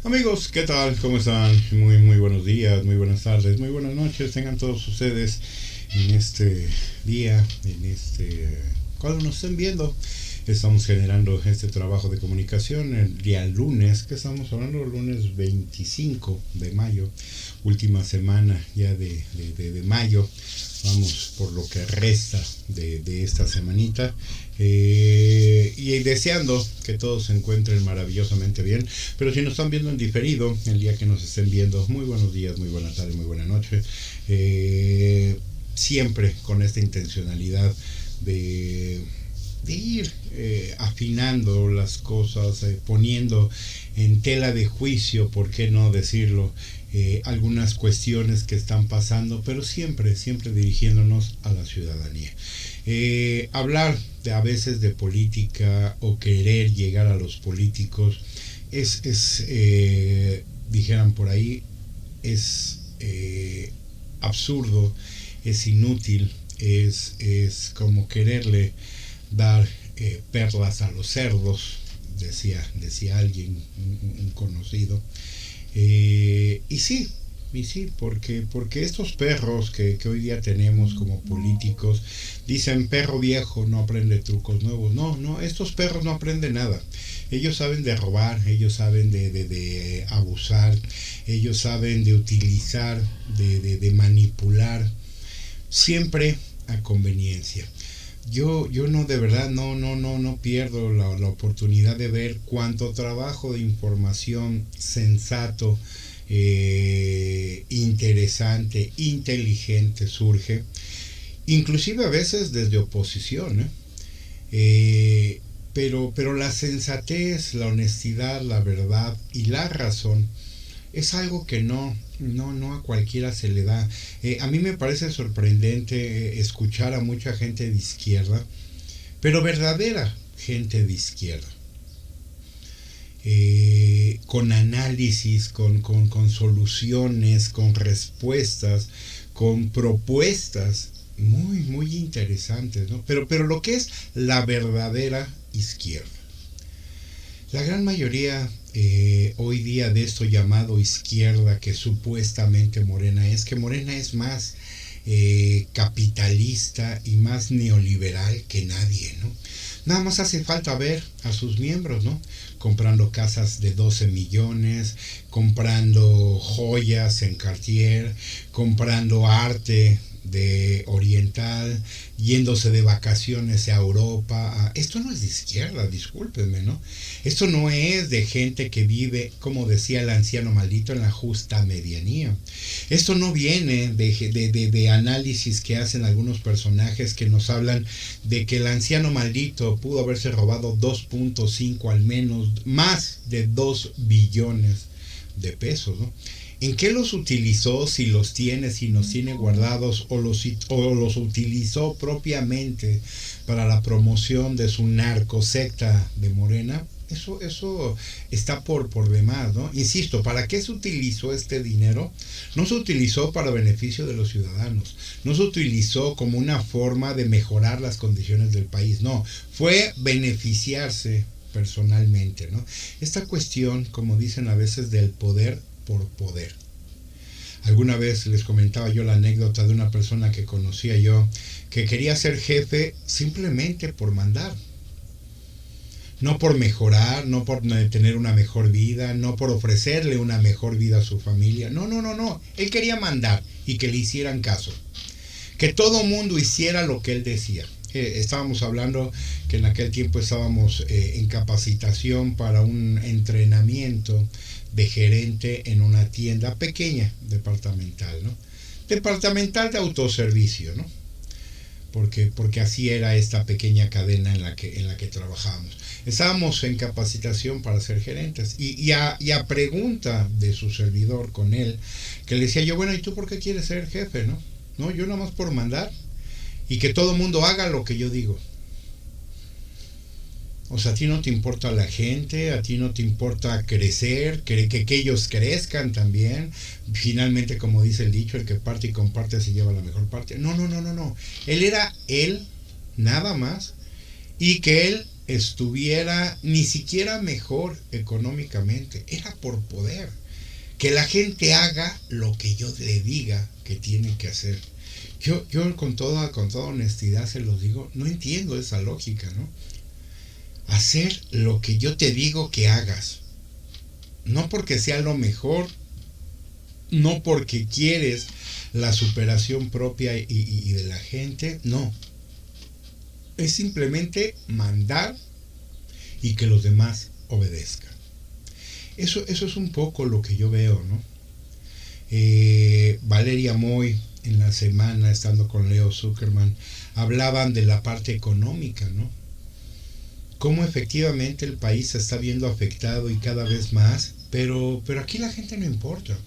Amigos, ¿qué tal? ¿Cómo están? Muy buenos días, muy buenas tardes, muy buenas noches. Tengan todos ustedes en este día, cuando nos estén viendo. Estamos generando este trabajo de comunicación el día lunes, que estamos hablando lunes 25 de mayo, última semana ya de mayo. Vamos por lo que resta de esta semanita, y deseando que todos se encuentren maravillosamente bien. Pero si nos están viendo en diferido, el día que nos estén viendo, muy buenos días, muy buena tarde, muy buena noche. Siempre con esta intencionalidad de ir afinando las cosas, poniendo en tela de juicio, por qué no decirlo, algunas cuestiones que están pasando, pero siempre dirigiéndonos a la ciudadanía. Hablar a veces de política o querer llegar a los políticos es dijeran por ahí, es absurdo, es inútil, es como quererle dar perlas a los cerdos, decía alguien, un conocido. Y sí, porque estos perros que hoy día tenemos como políticos dicen perro viejo no aprende trucos nuevos. No, estos perros no aprenden nada. Ellos saben de robar, ellos saben de abusar, ellos saben de utilizar, de manipular, siempre a conveniencia. Yo no, de verdad, no pierdo la oportunidad de ver cuánto trabajo de información sensato, interesante, inteligente surge, inclusive a veces desde oposición, pero la sensatez, la honestidad, la verdad y la razón es algo que no a cualquiera se le da. A mí me parece sorprendente escuchar a mucha gente de izquierda, pero verdadera gente de izquierda, con análisis, con soluciones, con respuestas, con propuestas muy interesantes, ¿no? Pero lo que es la verdadera izquierda. La gran mayoría hoy día de esto llamado izquierda, que supuestamente Morena es más capitalista y más neoliberal que nadie, ¿no? Nada más hace falta ver a sus miembros, ¿no? Comprando casas de 12 millones, comprando joyas en Cartier, comprando arte de oriental, yéndose de vacaciones a Europa. Esto no es de izquierda, discúlpenme, ¿no? Esto no es de gente que vive, como decía el anciano maldito, en la justa medianía. Esto no viene de análisis que hacen algunos personajes que nos hablan de que el anciano maldito pudo haberse robado 2.5, al menos más de 2 billones de pesos, ¿no? ¿En qué los utilizó? Si los tiene, si los tiene guardados, o los utilizó propiamente para la promoción de su narcosecta de Morena. Eso está por demás, ¿no? Insisto, ¿para qué se utilizó este dinero? No se utilizó para beneficio de los ciudadanos, no se utilizó como una forma de mejorar las condiciones del país, no, fue beneficiarse personalmente, ¿no? Esta cuestión, como dicen a veces, del poder por poder. Alguna vez les comentaba yo la anécdota de una persona que conocía yo, que quería ser jefe simplemente por mandar. No por mejorar, no por tener una mejor vida, no por ofrecerle una mejor vida a su familia. No. Él quería mandar y que le hicieran caso. Que todo mundo hiciera lo que él decía. Estábamos hablando que en aquel tiempo estábamos en capacitación para un entrenamiento de gerente en una tienda pequeña, departamental, ¿no? Departamental de autoservicio, ¿no? Porque así era esta pequeña cadena en la que trabajábamos. Estábamos en capacitación para ser gerentes y a pregunta de su servidor con él, que le decía yo, bueno, ¿y tú por qué quieres ser jefe, no? No, yo nada más por mandar y que todo el mundo haga lo que yo digo. O sea, a ti no te importa la gente, a ti no te importa crecer, que ellos crezcan también. Finalmente, como dice el dicho, el que parte y comparte se lleva la mejor parte. No. Él era él, nada más, y que él estuviera ni siquiera mejor económicamente, era por poder. Que la gente haga lo que yo le diga que tiene que hacer. Yo con toda honestidad se los digo, no entiendo esa lógica, ¿no? Hacer lo que yo te digo que hagas. No porque sea lo mejor, no porque quieres la superación propia y de la gente, no. Es simplemente mandar y que los demás obedezcan. Eso es un poco lo que yo veo, ¿no? Valeria Moy, en la semana, estando con Leo Zuckerman, hablaban de la parte económica, ¿no? Cómo efectivamente el país se está viendo afectado y cada vez más, pero aquí la gente no importa.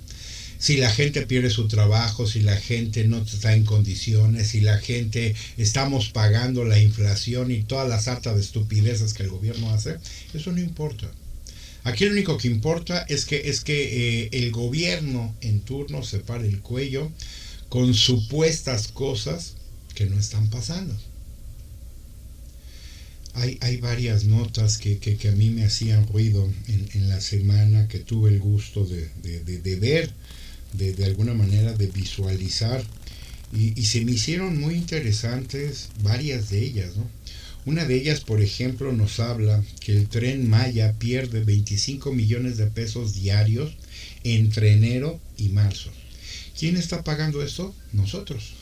Si la gente pierde su trabajo, si la gente no está en condiciones, si la gente estamos pagando la inflación y toda la sarta de estupideces que el gobierno hace, eso no importa. Aquí lo único que importa es que el gobierno en turno se pare el cuello con supuestas cosas que no están pasando. Hay varias notas que a mí me hacían ruido en la semana, que tuve el gusto de ver, de alguna manera de visualizar, y se me hicieron muy interesantes varias de ellas, ¿no? Una de ellas, por ejemplo, nos habla que el Tren Maya pierde 25 millones de pesos diarios entre enero y marzo. ¿Quién está pagando esto? Nosotros.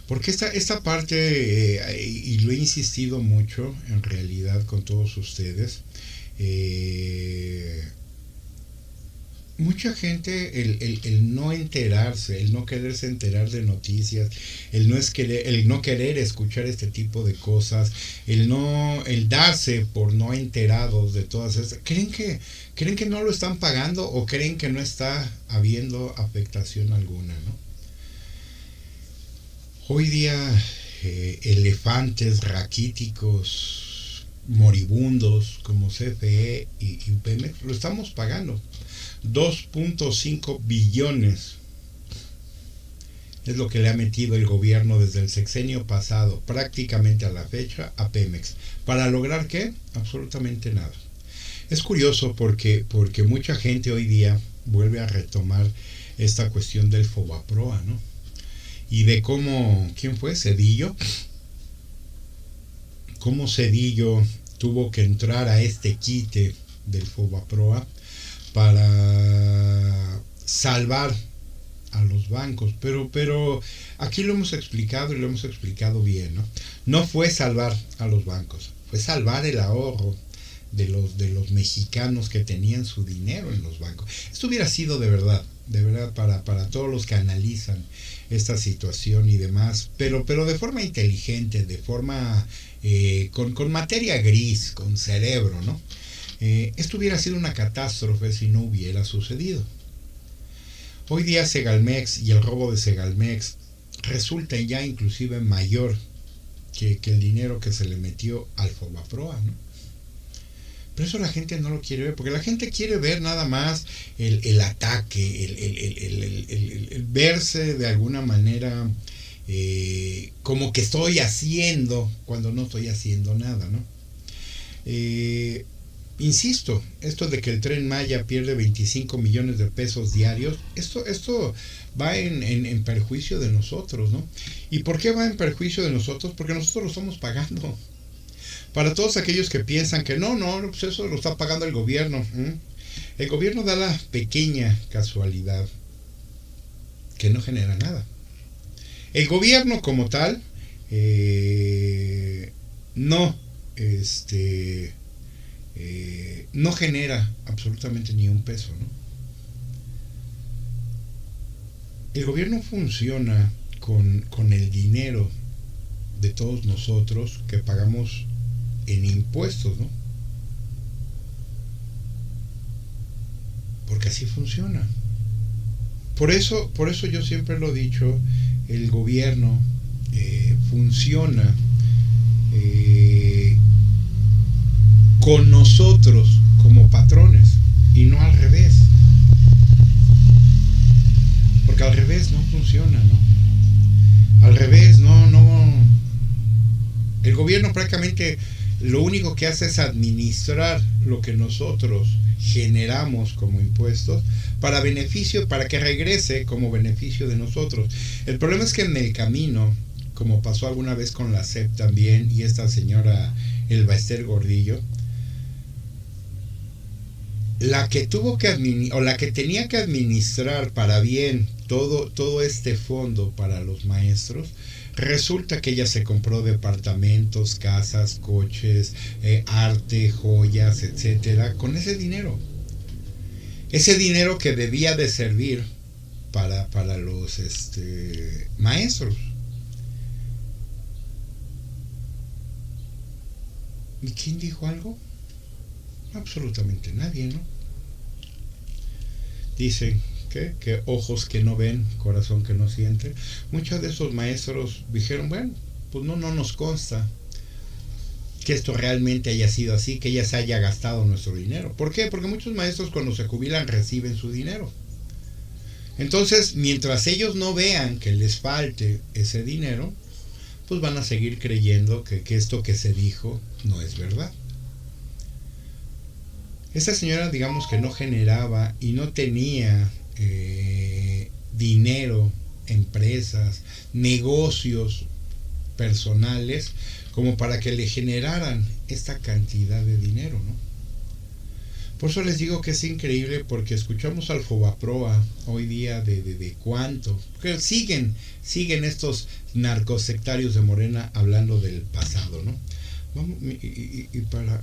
Porque esta parte, y lo he insistido mucho en realidad con todos ustedes, mucha gente, el no enterarse, el no quererse enterar de noticias, el no querer escuchar este tipo de cosas, el darse por no enterados de todas estas, creen que no lo están pagando o creen que no está habiendo afectación alguna, ¿no? Hoy día elefantes raquíticos moribundos como CFE y Pemex lo estamos pagando. 2.5 billones es lo que le ha metido el gobierno desde el sexenio pasado, prácticamente a la fecha, a Pemex. ¿Para lograr qué? Absolutamente nada. Es curioso porque mucha gente hoy día vuelve a retomar esta cuestión del Fobaproa, ¿no? Y de cómo, ¿quién fue? Cedillo. Cómo Cedillo tuvo que entrar a este quite del Fobaproa para salvar a los bancos, pero aquí lo hemos explicado y lo hemos explicado bien, ¿no? No fue salvar a los bancos, fue salvar el ahorro de los mexicanos que tenían su dinero en los bancos. Esto hubiera sido de verdad para todos los que analizan esta situación y demás, pero de forma inteligente, de forma con materia gris, con cerebro, ¿no? Esto hubiera sido una catástrofe si no hubiera sucedido. Hoy día Segalmex y el robo de Segalmex resulta ya inclusive mayor que el dinero que se le metió al Fobaproa, ¿no? Pero eso la gente no lo quiere ver, porque la gente quiere ver nada más el ataque, el verse de alguna manera como que estoy haciendo cuando no estoy haciendo nada, ¿no? Insisto, esto de que el Tren Maya pierde 25 millones de pesos diarios, esto va en perjuicio de nosotros, ¿no? ¿Y por qué va en perjuicio de nosotros? Porque nosotros lo estamos pagando. Para todos aquellos que piensan que no, pues eso lo está pagando el gobierno. El gobierno da la pequeña casualidad que no genera nada. El gobierno como tal no genera absolutamente ni un peso, ¿no? El gobierno funciona con el dinero de todos nosotros que pagamos en impuestos, ¿no? Porque así funciona. Por eso yo siempre lo he dicho, el gobierno funciona con nosotros como patrones y no al revés. Porque al revés no funciona, ¿no? Al revés no. El gobierno prácticamente lo único que hace es administrar lo que nosotros generamos como impuestos para beneficio, para que regrese como beneficio de nosotros. El problema es que en el camino, como pasó alguna vez con la SEP también y esta señora Elba Ester Gordillo, la que tuvo que o la que tenía que administrar para bien todo este fondo para los maestros, resulta que ella se compró departamentos, casas, coches, arte, joyas, etcétera, con ese dinero. Ese dinero que debía de servir para los maestros. ¿Y quién dijo algo? Absolutamente nadie, ¿no? Dicen que ojos que no ven, corazón que no siente. Muchos de esos maestros dijeron, bueno, pues no nos consta que esto realmente haya sido así, que ya se haya gastado nuestro dinero. ¿Por qué? Porque muchos maestros cuando se jubilan reciben su dinero. Entonces, mientras ellos no vean que les falte ese dinero, pues van a seguir creyendo que esto que se dijo no es verdad. Esa señora, digamos que no generaba y no tenía dinero, empresas, negocios personales como para que le generaran esta cantidad de dinero, ¿no? Por eso les digo que es increíble, porque escuchamos al Fobaproa hoy día de cuánto, que siguen estos narcosectarios de Morena hablando del pasado, ¿no? Vamos, y para...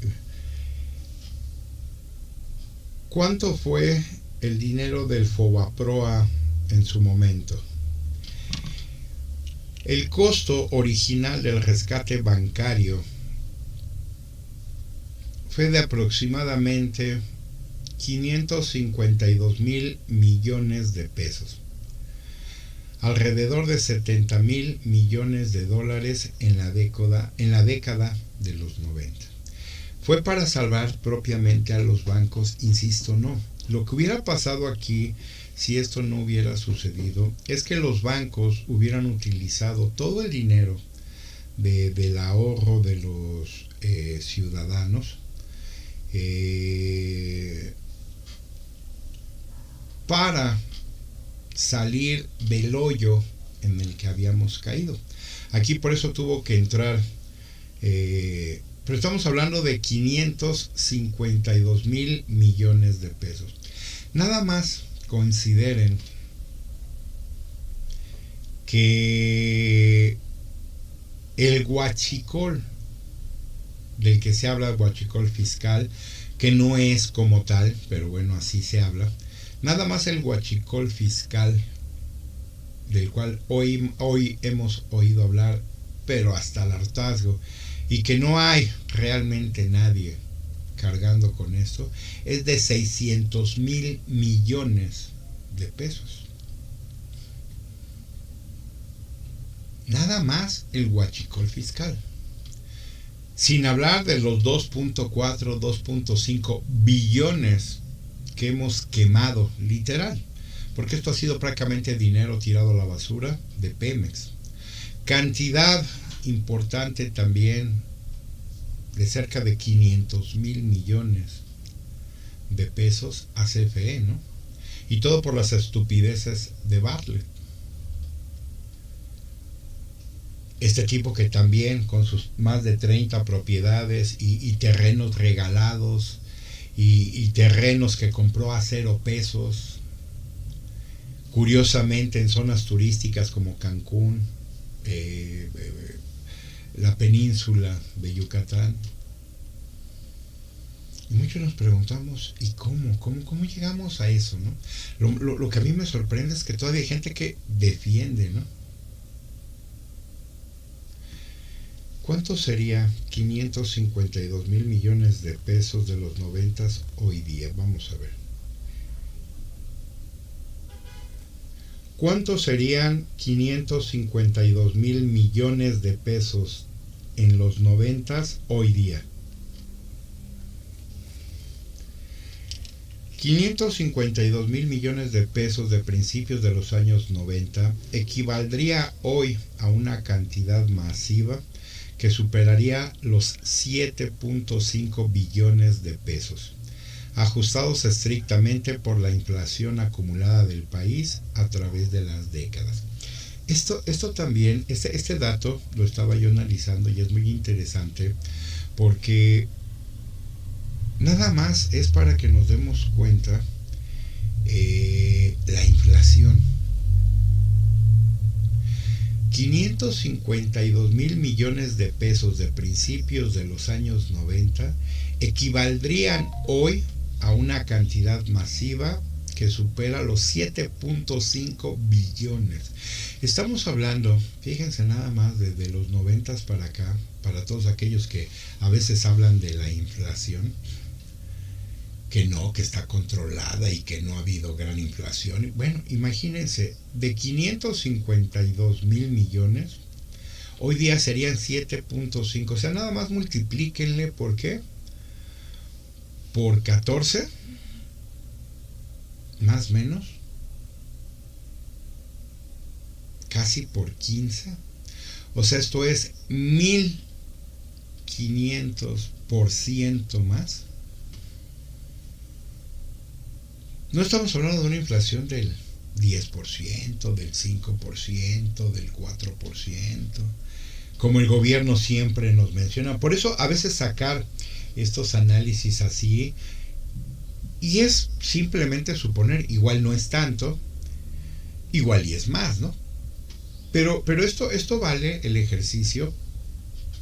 ¿Cuánto fue el dinero del Fobaproa en su momento? El costo original del rescate bancario fue de aproximadamente 552,000 millones de pesos, alrededor de 70,000 millones de dólares en la década de los 90. Fue para salvar propiamente a los bancos, insisto, no. Lo que hubiera pasado aquí, si esto no hubiera sucedido, es que los bancos hubieran utilizado todo el dinero del ahorro de los ciudadanos para salir del hoyo en el que habíamos caído. Aquí por eso tuvo que entrar... pero estamos hablando de 552,000 millones de pesos. Nada más consideren que el huachicol del que se habla, huachicol fiscal, que no es como tal, pero bueno, así se habla. Nada más el huachicol fiscal, del cual hoy hemos oído hablar, pero hasta el hartazgo, y que no hay realmente nadie cargando con esto, es de 600,000 millones de pesos. Nada más el huachicol fiscal. Sin hablar de los 2.4, 2.5 billones que hemos quemado, literal, porque esto ha sido prácticamente dinero tirado a la basura de Pemex. Cantidad importante también de cerca de 500,000 millones de pesos a CFE, ¿no? Y todo por las estupideces de Bartlett. Este tipo que también con sus más de 30 propiedades y terrenos regalados y terrenos que compró a 0 pesos, curiosamente en zonas turísticas como Cancún, la península de Yucatán. Y muchos nos preguntamos, ¿y cómo llegamos a eso, no? Lo que a mí me sorprende es que todavía hay gente que defiende, ¿no? ¿Cuánto sería 552,000 millones de pesos de los 90 hoy día? Vamos a ver. ¿Cuánto serían 552,000 millones de pesos en los 90 hoy día? 552,000 millones de pesos de principios de los años 90 equivaldría hoy a una cantidad masiva que superaría los 7.5 billones de pesos, ajustados estrictamente por la inflación acumulada del país a través de las décadas. Esto también, este dato lo estaba yo analizando y es muy interesante porque nada más es para que nos demos cuenta la inflación. 552 mil millones de pesos de principios de los años 90 equivaldrían hoy a una cantidad masiva que supera los 7.5 billones. Estamos hablando, fíjense nada más, desde los 90 para acá, para todos aquellos que a veces hablan de la inflación, que no, que está controlada y que no ha habido gran inflación. Bueno, imagínense, de 552 mil millones, hoy día serían 7.5. O sea, nada más multiplíquenle, ¿por qué? Por 14, más o menos, casi por 15. O sea, esto es 1500% más. No estamos hablando de una inflación del 10%, del 5%, del 4%, como el gobierno siempre nos menciona. Por eso a veces sacar estos análisis así, y es simplemente suponer, igual no es tanto, igual y es más, ¿no? Pero esto vale el ejercicio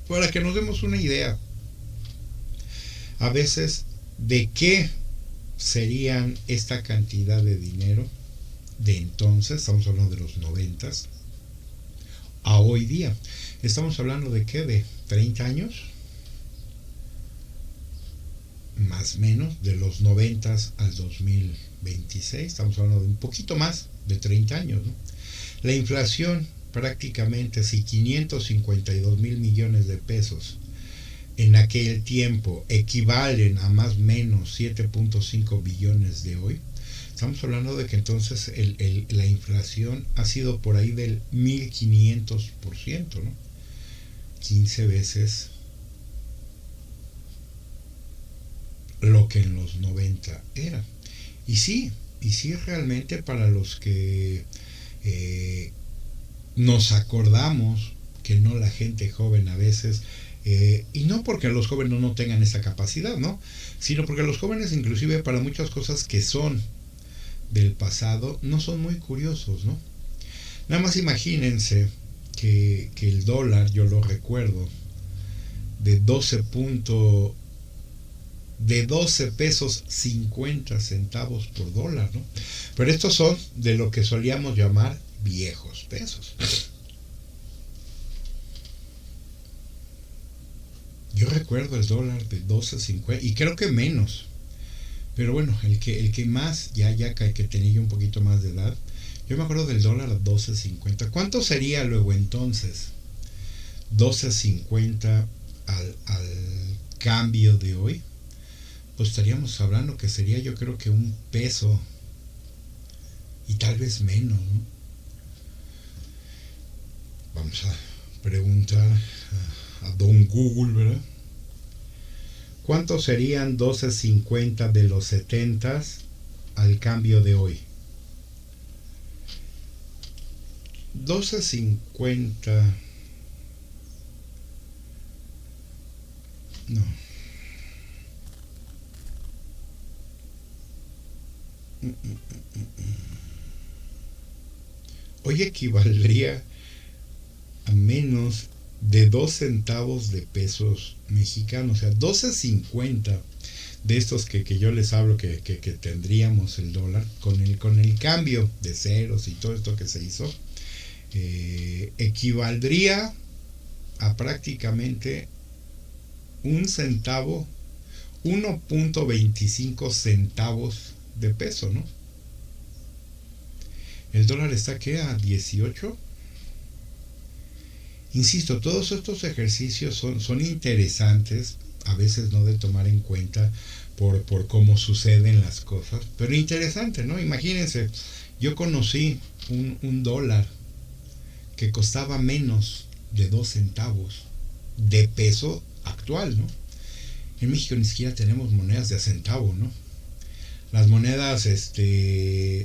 para que nos demos una idea, a veces, de qué serían esta cantidad de dinero de entonces, estamos hablando de los 90, a hoy día. Estamos hablando de qué, de 30 años, más o menos, de los 90 al 2026, estamos hablando de un poquito más de 30 años, ¿no? La inflación prácticamente, si 552 mil millones de pesos en aquel tiempo equivalen a más o menos 7.5 billones de hoy, estamos hablando de que entonces la inflación ha sido por ahí del 1500%, ¿no? 15 veces lo que en los 90 era. Y sí realmente, para los que nos acordamos, que no la gente joven a veces, y no porque los jóvenes no tengan esa capacidad, ¿no? Sino porque los jóvenes, inclusive, para muchas cosas que son del pasado, no son muy curiosos, ¿no? Nada más imagínense que el dólar, yo lo recuerdo, de 12 pesos 50 centavos por dólar, ¿no? Pero estos son de lo que solíamos llamar viejos pesos. Yo recuerdo el dólar de 12.50 y creo que menos. Pero bueno, el que más, ya que tenía yo un poquito más de edad, yo me acuerdo del dólar a 12.50. ¿Cuánto sería luego entonces 12.50 al cambio de hoy? Pues estaríamos hablando que sería, yo creo que un peso y tal vez menos, ¿no? Vamos a preguntar a Don Google, ¿verdad? ¿Cuánto serían 12.50 de los 70 al cambio de hoy? 12.50. No. Hoy equivaldría a menos de 2 centavos de pesos mexicanos. O sea, 12.50 de estos que yo les hablo que tendríamos el dólar, con el cambio de ceros y todo esto que se hizo, equivaldría a prácticamente un centavo, 1.25 centavos de peso, ¿no? El dólar está, ¿qué? A 18. Insisto, todos estos ejercicios son interesantes, a veces no de tomar en cuenta por cómo suceden las cosas, pero interesante, ¿no? Imagínense, yo conocí un dólar que costaba menos de 2 centavos de peso actual, ¿no? En México ni siquiera tenemos monedas de a centavo, ¿no? Las monedas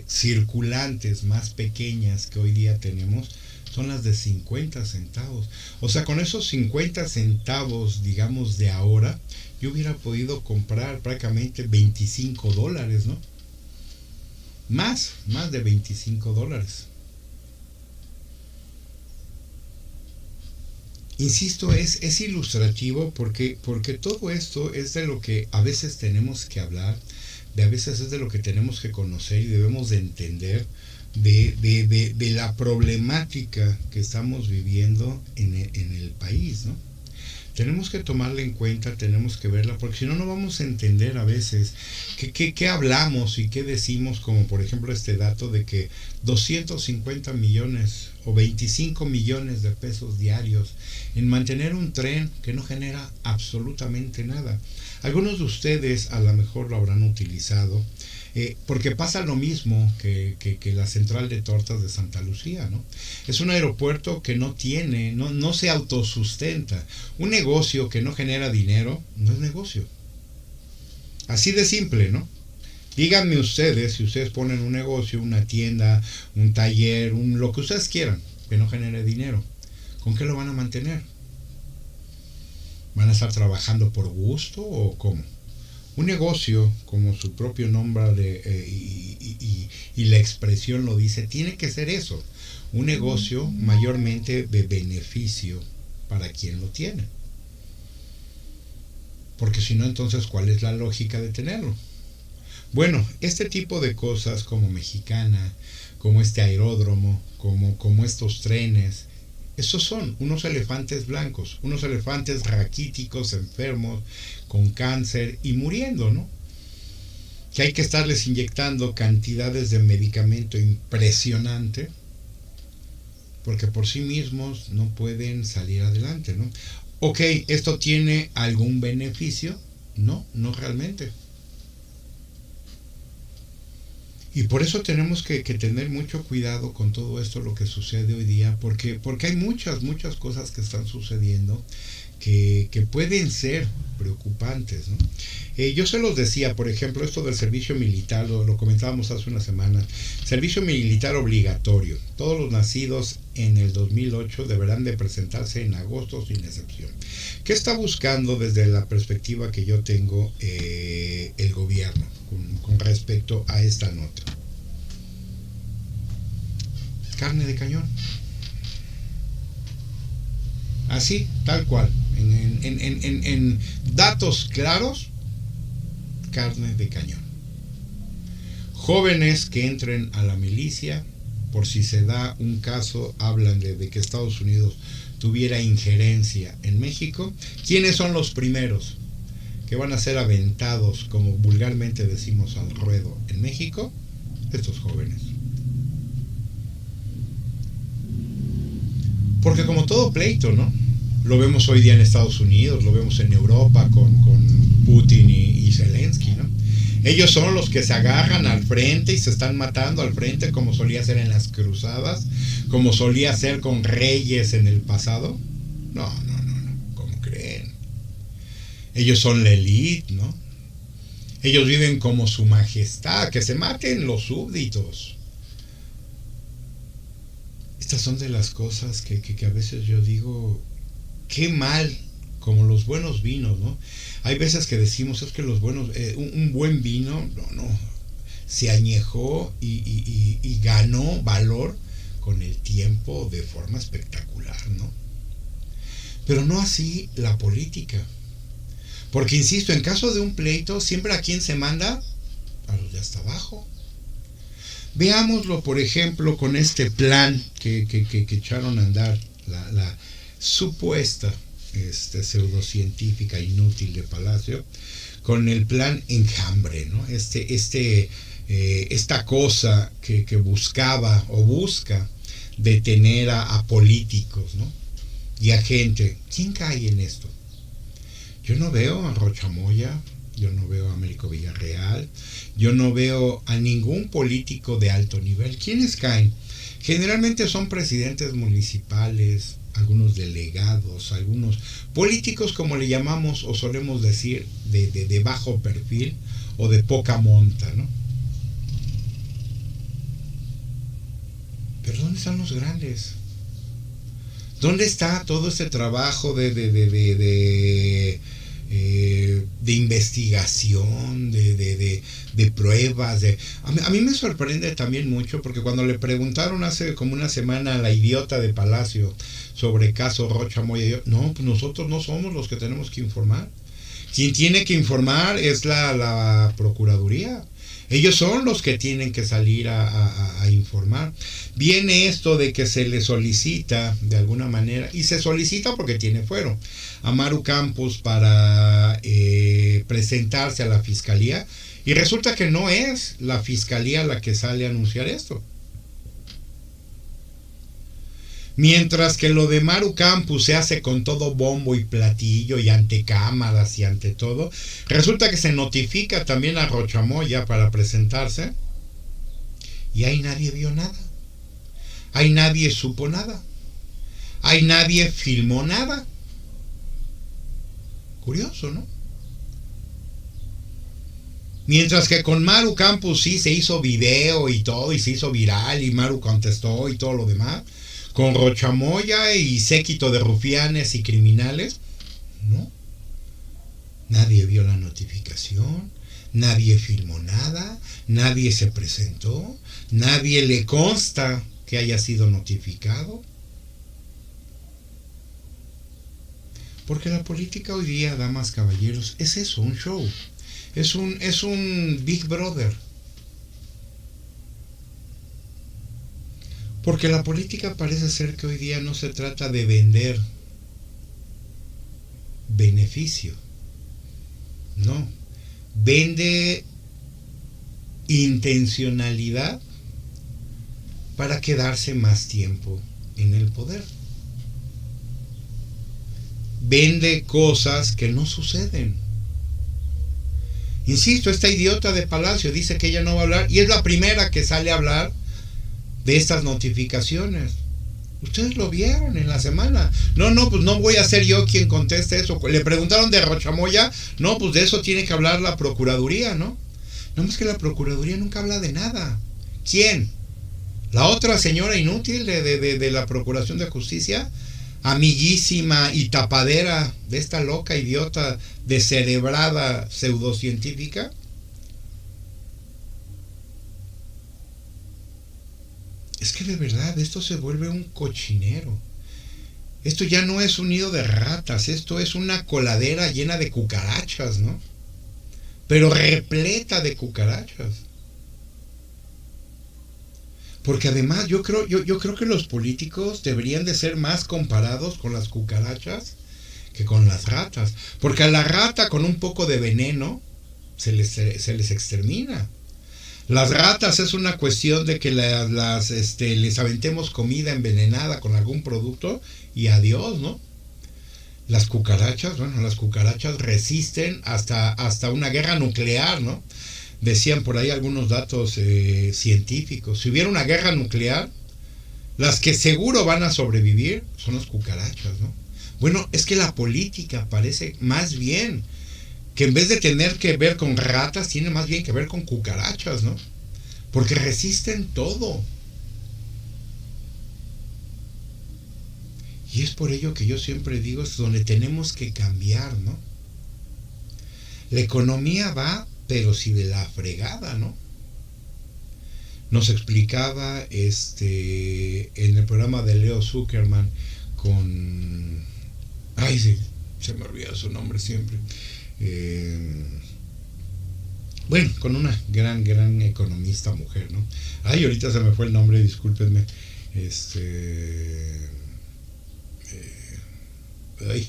circulantes más pequeñas que hoy día tenemos son las de 50 centavos. O sea, con esos 50 centavos, digamos, de ahora, yo hubiera podido comprar prácticamente $25, ¿no? Más de $25. Insisto, es ilustrativo porque todo esto es de lo que a veces tenemos que hablar, de a veces es de lo que tenemos que conocer y debemos de entender de la problemática que estamos viviendo en el país, ¿no? Tenemos que tomarla en cuenta, tenemos que verla, porque si no, no vamos a entender a veces qué hablamos y qué decimos, como por ejemplo este dato de que 250 millones o 25 millones de pesos diarios en mantener un tren que no genera absolutamente nada. Algunos de ustedes a lo mejor lo habrán utilizado, porque pasa lo mismo que la central de tortas de Santa Lucía, ¿no? Es un aeropuerto que no se autosustenta. Un negocio que no genera dinero no es negocio. Así de simple, ¿no? Díganme ustedes, si ustedes ponen un negocio, una tienda, un taller, lo que ustedes quieran, que no genere dinero, ¿con qué lo van a mantener? ¿Van a estar trabajando por gusto o cómo? Un negocio, como su propio nombre y la expresión lo dice, tiene que ser eso. Un negocio mayormente de beneficio para quien lo tiene. Porque si no, entonces, ¿cuál es la lógica de tenerlo? Bueno, este tipo de cosas como Mexicana, como este aeródromo, como estos trenes, esos son unos elefantes blancos, unos elefantes raquíticos, enfermos, con cáncer y muriendo, ¿no? Que hay que estarles inyectando cantidades de medicamento impresionante, porque por sí mismos no pueden salir adelante, ¿no? Ok, ¿esto tiene algún beneficio? No, no realmente. Y por eso tenemos que tener mucho cuidado con todo esto, lo que sucede hoy día, porque hay muchas cosas que están sucediendo que pueden ser preocupantes, ¿no? Yo se los decía, por ejemplo, esto del servicio militar, lo comentábamos hace una semana, servicio militar obligatorio. Todos los nacidos en el 2008 deberán de presentarse en agosto sin excepción. ¿Qué está buscando desde la perspectiva que yo tengo el gobierno con respecto a esta nota? Carne de cañón. Así, tal cual. En datos claros, carne de cañón. Jóvenes que entren a la milicia, por si se da un caso, hablan de que Estados Unidos tuviera injerencia en México. ¿Quiénes son los primeros que van a ser aventados, como vulgarmente decimos, al ruedo en México? Estos jóvenes. Porque como todo pleito, ¿no? Lo vemos hoy día en Estados Unidos, lo vemos en Europa con Putin y Zelensky, ¿no? Ellos son los que se agarran al frente y se están matando al frente, como solía ser en las cruzadas, como solía ser con reyes en el pasado. No, ¿cómo creen? Ellos son la élite, ¿no? Ellos viven como su majestad, que se maten los súbditos. Estas son de las cosas que a veces yo digo, qué mal, como los buenos vinos, ¿no? Hay veces que decimos, es que los buenos, un buen vino, no, se añejó y ganó valor con el tiempo de forma espectacular, ¿no? Pero no así la política. Porque, insisto, en caso de un pleito, siempre a quién se manda, a los de hasta abajo. Veámoslo, por ejemplo, con este plan que echaron a andar, la supuesta pseudocientífica inútil de Palacio, con el plan Enjambre, ¿no? Esta cosa que buscaba o busca detener a políticos, ¿no? Y a gente. ¿Quién cae en esto? Yo no veo a Rocha Moya, yo no veo a Américo Villarreal, yo no veo a ningún político de alto nivel. ¿Quiénes caen? Generalmente son presidentes municipales, algunos delegados, algunos políticos, como le llamamos o solemos decir, de bajo perfil o de poca monta, ¿no? Pero ¿dónde están los grandes? ¿Dónde está todo este trabajo de investigación, de pruebas? A mí me sorprende también mucho porque cuando le preguntaron hace como una semana a la idiota de Palacio sobre caso Rocha Moya, no, pues nosotros no somos los que tenemos que informar. Quien tiene que informar es la Procuraduría. Ellos son los que tienen que salir a informar. Viene esto de que se le solicita de alguna manera, y se solicita porque tiene fuero, a Maru Campos para presentarse a la fiscalía, y resulta que no es la fiscalía la que sale a anunciar esto. Mientras que lo de Maru Campos se hace con todo bombo y platillo y ante cámaras y ante todo, resulta que se notifica también a Rocha Moya para presentarse y ahí nadie vio nada. Ahí nadie supo nada. Ahí nadie filmó nada. Curioso, ¿no? Mientras que con Maru Campos sí se hizo video y todo y se hizo viral y Maru contestó y todo lo demás. Con Rocha Moya y séquito de rufianes y criminales, ¿no? Nadie vio la notificación, nadie filmó nada, nadie se presentó, nadie le consta que haya sido notificado. Porque la política hoy día, damas, caballeros, es eso, un show. Es un Big Brother. Porque la política parece ser que hoy día no se trata de vender beneficio. No. Vende intencionalidad para quedarse más tiempo en el poder. Vende cosas que no suceden. Insisto, esta idiota de Palacio dice que ella no va a hablar y es la primera que sale a hablar de estas notificaciones. Ustedes lo vieron en la semana. No, pues no voy a ser yo quien conteste eso. Le preguntaron de Rocha Moya. No, pues de eso tiene que hablar la Procuraduría, ¿no? No, más que la Procuraduría nunca habla de nada. ¿Quién? La otra señora inútil de la Procuración de Justicia, amiguísima y tapadera de esta loca idiota descerebrada pseudocientífica. Es que de verdad esto se vuelve un cochinero. Esto ya no es un nido de ratas, esto es una coladera llena de cucarachas, ¿no? Pero repleta de cucarachas. Porque además yo creo que los políticos deberían de ser más comparados con las cucarachas que con las ratas. Porque a la rata con un poco de veneno se les extermina. Las ratas es una cuestión de que les aventemos comida envenenada con algún producto y adiós, ¿no? Las cucarachas resisten hasta una guerra nuclear, ¿no? Decían por ahí algunos datos científicos. Si hubiera una guerra nuclear, las que seguro van a sobrevivir son las cucarachas, ¿no? Bueno, es que la política parece más bien que en vez de tener que ver con ratas, tiene más bien que ver con cucarachas, ¿no? Porque resisten todo. Y es por ello que yo siempre digo, es donde tenemos que cambiar, ¿no? La economía va, pero si de la fregada, ¿no? Nos explicaba en el programa de Leo Zuckerman con... Ay, sí, se me olvida su nombre siempre. Bueno, con una gran economista mujer, ¿no? Ay, ahorita se me fue el nombre, discúlpenme. Ay.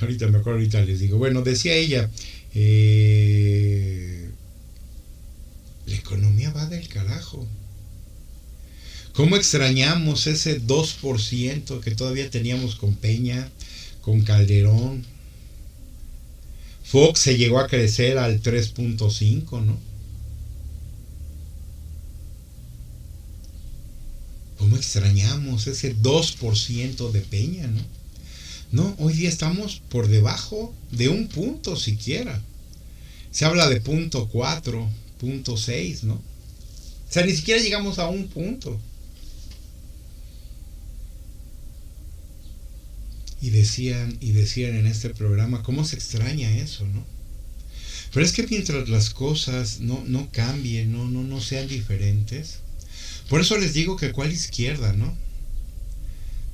ahorita me acuerdo, ahorita les digo. Bueno, decía ella, la economía va del carajo. ¿Cómo extrañamos ese 2% que todavía teníamos con Peña, con Calderón? Fox se llegó a crecer al 3.5, ¿no? ¿Cómo extrañamos ese 2% de Peña, ¿no? No, hoy día estamos por debajo de un punto siquiera. Se habla de 0.4, 0.6, ¿no? O sea, ni siquiera llegamos a un punto. Y decían en este programa, ¿cómo se extraña eso, no? Pero es que mientras las cosas no cambien, no sean diferentes, por eso les digo que cuál izquierda, ¿no?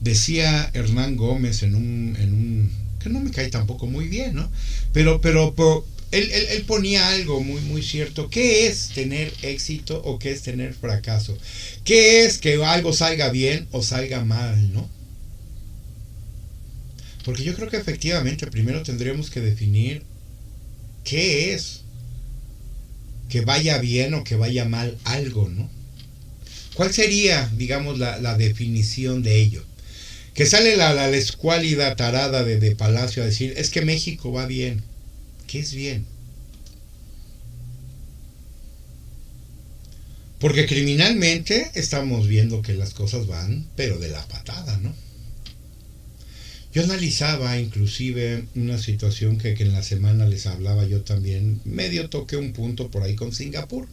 Decía Hernán Gómez en un que no me cae tampoco muy bien, ¿no? Pero él ponía algo muy cierto. ¿Qué es tener éxito o qué es tener fracaso? ¿Qué es que algo salga bien o salga mal, ¿no? Porque yo creo que efectivamente primero tendríamos que definir qué es que vaya bien o que vaya mal algo, ¿no? ¿Cuál sería, digamos, la definición de ello? Que sale la escuálida tarada de Palacio a decir, es que México va bien. ¿Qué es bien? Porque criminalmente estamos viendo que las cosas van, pero de la patada, ¿no? Yo analizaba inclusive una situación que en la semana les hablaba yo también, medio toqué un punto por ahí con Singapur.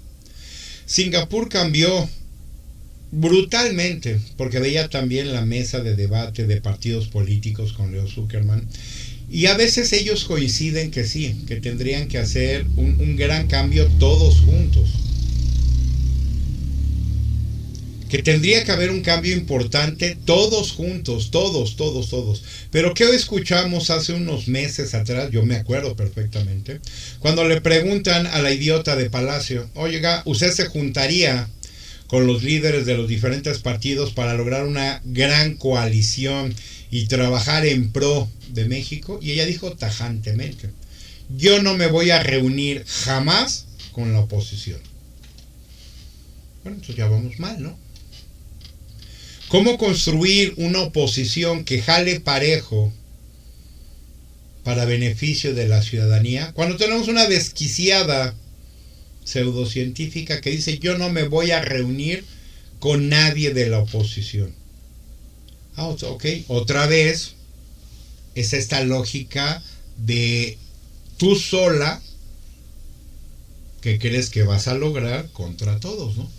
Singapur cambió brutalmente, porque veía también la mesa de debate de partidos políticos con Leo Zuckerman, y a veces ellos coinciden que sí, que tendrían que hacer un gran cambio todos juntos. Que tendría que haber un cambio importante todos juntos, todos. Pero ¿qué escuchamos hace unos meses atrás? Yo me acuerdo perfectamente, cuando le preguntan a la idiota de Palacio, oiga, ¿usted se juntaría con los líderes de los diferentes partidos para lograr una gran coalición y trabajar en pro de México? Y ella dijo tajantemente, yo no me voy a reunir jamás con la oposición. Bueno, entonces ya vamos mal, ¿no? ¿Cómo construir una oposición que jale parejo para beneficio de la ciudadanía cuando tenemos una desquiciada pseudocientífica que dice yo no me voy a reunir con nadie de la oposición? Ok, otra vez es esta lógica de tú sola que crees que vas a lograr contra todos, ¿no?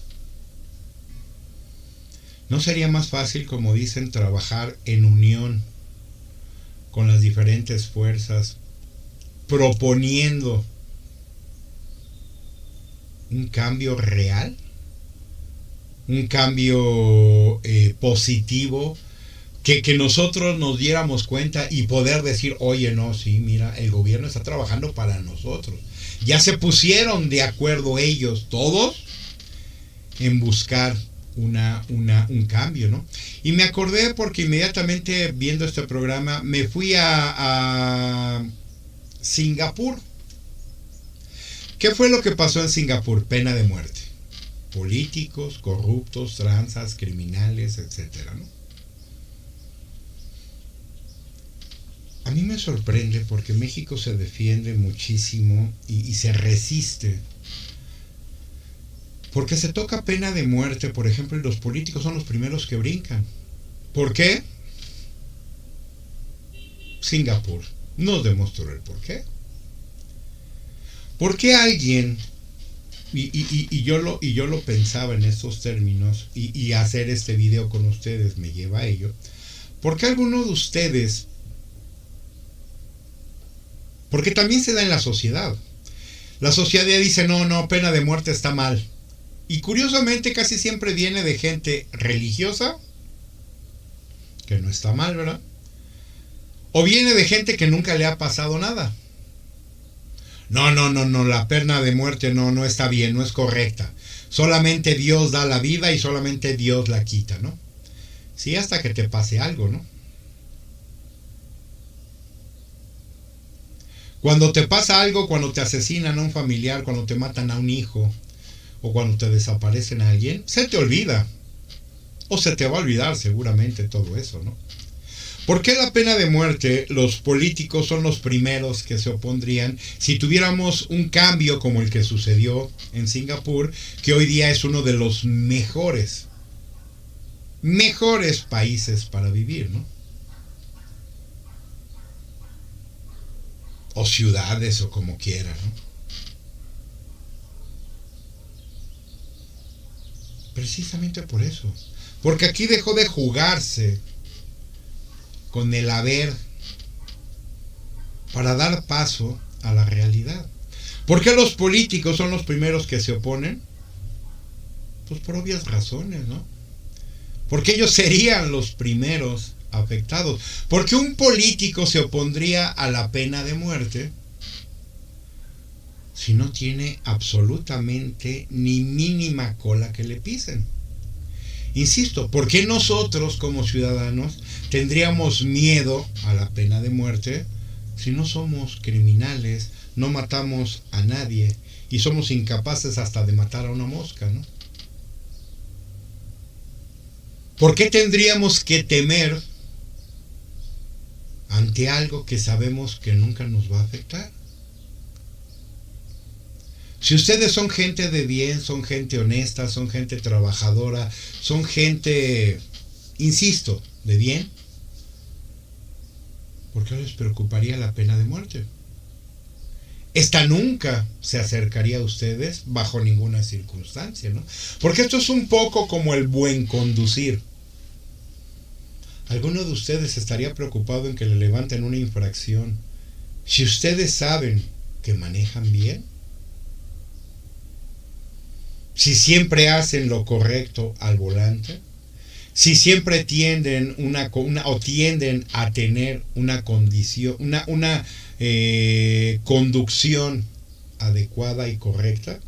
¿No sería más fácil, como dicen, trabajar en unión con las diferentes fuerzas, proponiendo un cambio real, un cambio positivo, que nosotros nos diéramos cuenta y poder decir, oye, no, sí, mira, el gobierno está trabajando para nosotros. Ya se pusieron de acuerdo ellos, todos, en buscar un cambio, ¿no? Y me acordé porque inmediatamente viendo este programa me fui a Singapur. ¿Qué fue lo que pasó en Singapur? Pena de muerte. Políticos, corruptos, tranzas, criminales, etcétera, ¿no? A mí me sorprende porque México se defiende muchísimo y se resiste. Porque se toca pena de muerte, por ejemplo, y los políticos son los primeros que brincan. ¿Por qué? Singapur nos demostró el por qué. ¿Por qué alguien, y yo lo pensaba en estos términos, y hacer este video con ustedes me lleva a ello? ¿Por qué alguno de ustedes? Porque también se da en la sociedad. La sociedad dice, no, pena de muerte está mal. Y curiosamente casi siempre viene de gente religiosa, que no está mal, ¿verdad? O viene de gente que nunca le ha pasado nada. No, la pena de muerte no está bien, no es correcta. Solamente Dios da la vida y solamente Dios la quita, ¿no? Sí, hasta que te pase algo, ¿no? Cuando te pasa algo, cuando te asesinan a un familiar, cuando te matan a un hijo, o cuando te desaparecen a alguien, se te olvida. O se te va a olvidar seguramente todo eso, ¿no? ¿Por qué la pena de muerte? Los políticos son los primeros que se opondrían si tuviéramos un cambio como el que sucedió en Singapur, que hoy día es uno de los mejores mejores países para vivir, ¿no? O ciudades o como quieran, ¿no? Precisamente por eso. Porque aquí dejó de jugarse con el haber para dar paso a la realidad. ¿Por qué los políticos son los primeros que se oponen? Pues por obvias razones, ¿no? Porque ellos serían los primeros afectados. Porque un político se opondría a la pena de muerte si no tiene absolutamente ni mínima cola que le pisen. Insisto, ¿por qué nosotros como ciudadanos tendríamos miedo a la pena de muerte si no somos criminales, no matamos a nadie y somos incapaces hasta de matar a una mosca, ¿no? ¿Por qué tendríamos que temer ante algo que sabemos que nunca nos va a afectar? Si ustedes son gente de bien, son gente honesta, son gente trabajadora, son gente, insisto, de bien, ¿por qué les preocuparía la pena de muerte? Esta nunca se acercaría a ustedes bajo ninguna circunstancia, ¿no? Porque esto es un poco como el buen conducir. ¿Alguno de ustedes estaría preocupado en que le levanten una infracción si ustedes saben que manejan bien? Si siempre hacen lo correcto al volante, si siempre tienden tienden a tener una condición, una conducción adecuada y correcta,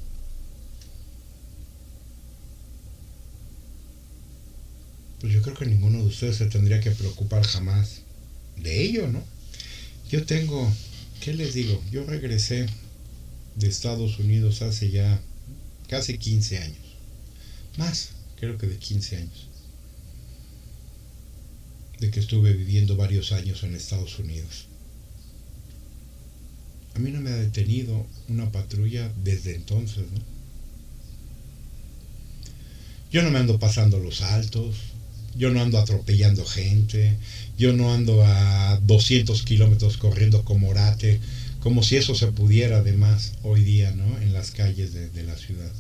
pues yo creo que ninguno de ustedes se tendría que preocupar jamás de ello, ¿no? Yo tengo, ¿qué les digo? Yo regresé de Estados Unidos hace ya casi 15 años. Más, creo que de 15 años. De que estuve viviendo varios años en Estados Unidos. A mí no me ha detenido una patrulla desde entonces, ¿no? Yo no me ando pasando los altos, yo no ando atropellando gente, yo no ando a 200 kilómetros corriendo como orate, como si eso se pudiera además hoy día, ¿no? En las calles de la ciudad.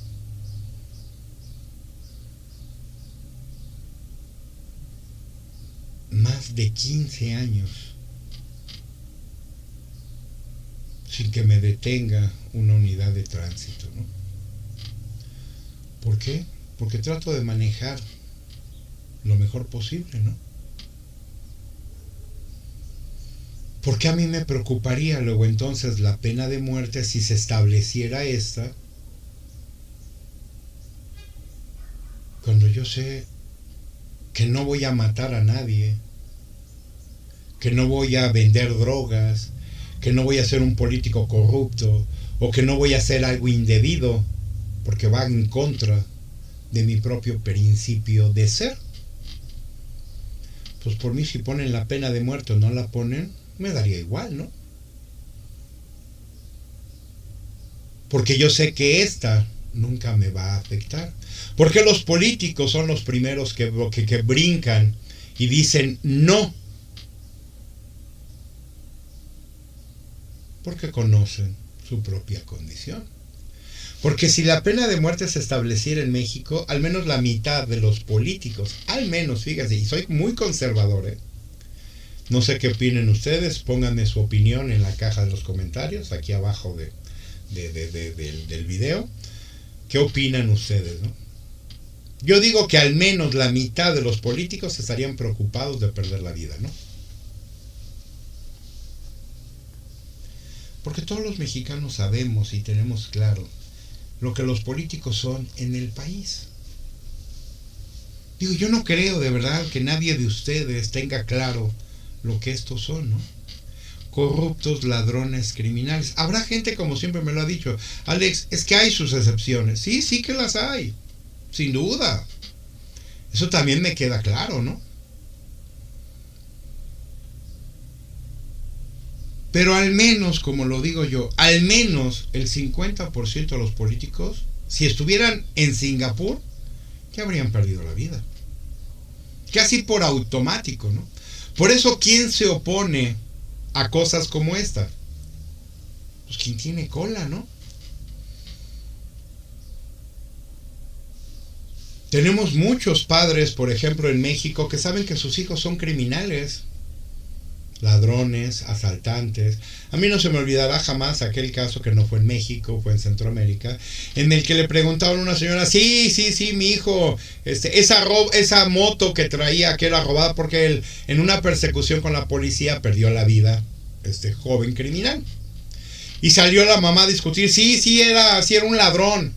Más de 15 años sin que me detenga una unidad de tránsito, ¿no? ¿Por qué? Porque trato de manejar lo mejor posible, ¿no? ¿Por qué a mí me preocuparía luego entonces la pena de muerte si se estableciera esta? Cuando yo sé que no voy a matar a nadie, que no voy a vender drogas, que no voy a ser un político corrupto o que no voy a hacer algo indebido porque va en contra de mi propio principio de ser. Pues por mí si ponen la pena de muerte o no la ponen, me daría igual, ¿no? Porque yo sé que esta nunca me va a afectar. Porque los políticos son los primeros que brincan y dicen no. Porque conocen su propia condición. Porque si la pena de muerte se estableciera en México, al menos la mitad de los políticos, al menos, fíjense, y soy muy conservador, no sé qué opinen ustedes, pónganme su opinión en la caja de los comentarios, aquí abajo del video. ¿Qué opinan ustedes, no? Yo digo que al menos la mitad de los políticos estarían preocupados de perder la vida, ¿no? Porque todos los mexicanos sabemos y tenemos claro lo que los políticos son en el país. Digo, yo no creo de verdad que nadie de ustedes tenga claro lo que estos son, ¿no? Corruptos, ladrones, criminales. Habrá gente, como siempre me lo ha dicho, Alex, es que hay sus excepciones. Sí, sí que las hay, sin duda. Eso también me queda claro, ¿no? Pero al menos, como lo digo yo, al menos el 50% de los políticos, si estuvieran en Singapur, ya habrían perdido la vida. casi por automático, ¿no? Por eso, ¿quién se opone a cosas como esta? Pues quien tiene cola, ¿no? Tenemos muchos padres, por ejemplo, en México, que saben que sus hijos son criminales, ladrones, asaltantes. A mí no se me olvidará jamás aquel caso, que no fue en México, fue en Centroamérica, en el que le preguntaban a una señora, sí, mi hijo, esa moto que traía, que era robada, porque él, en una persecución con la policía, perdió la vida, joven criminal. Y salió la mamá a discutir, sí era un ladrón.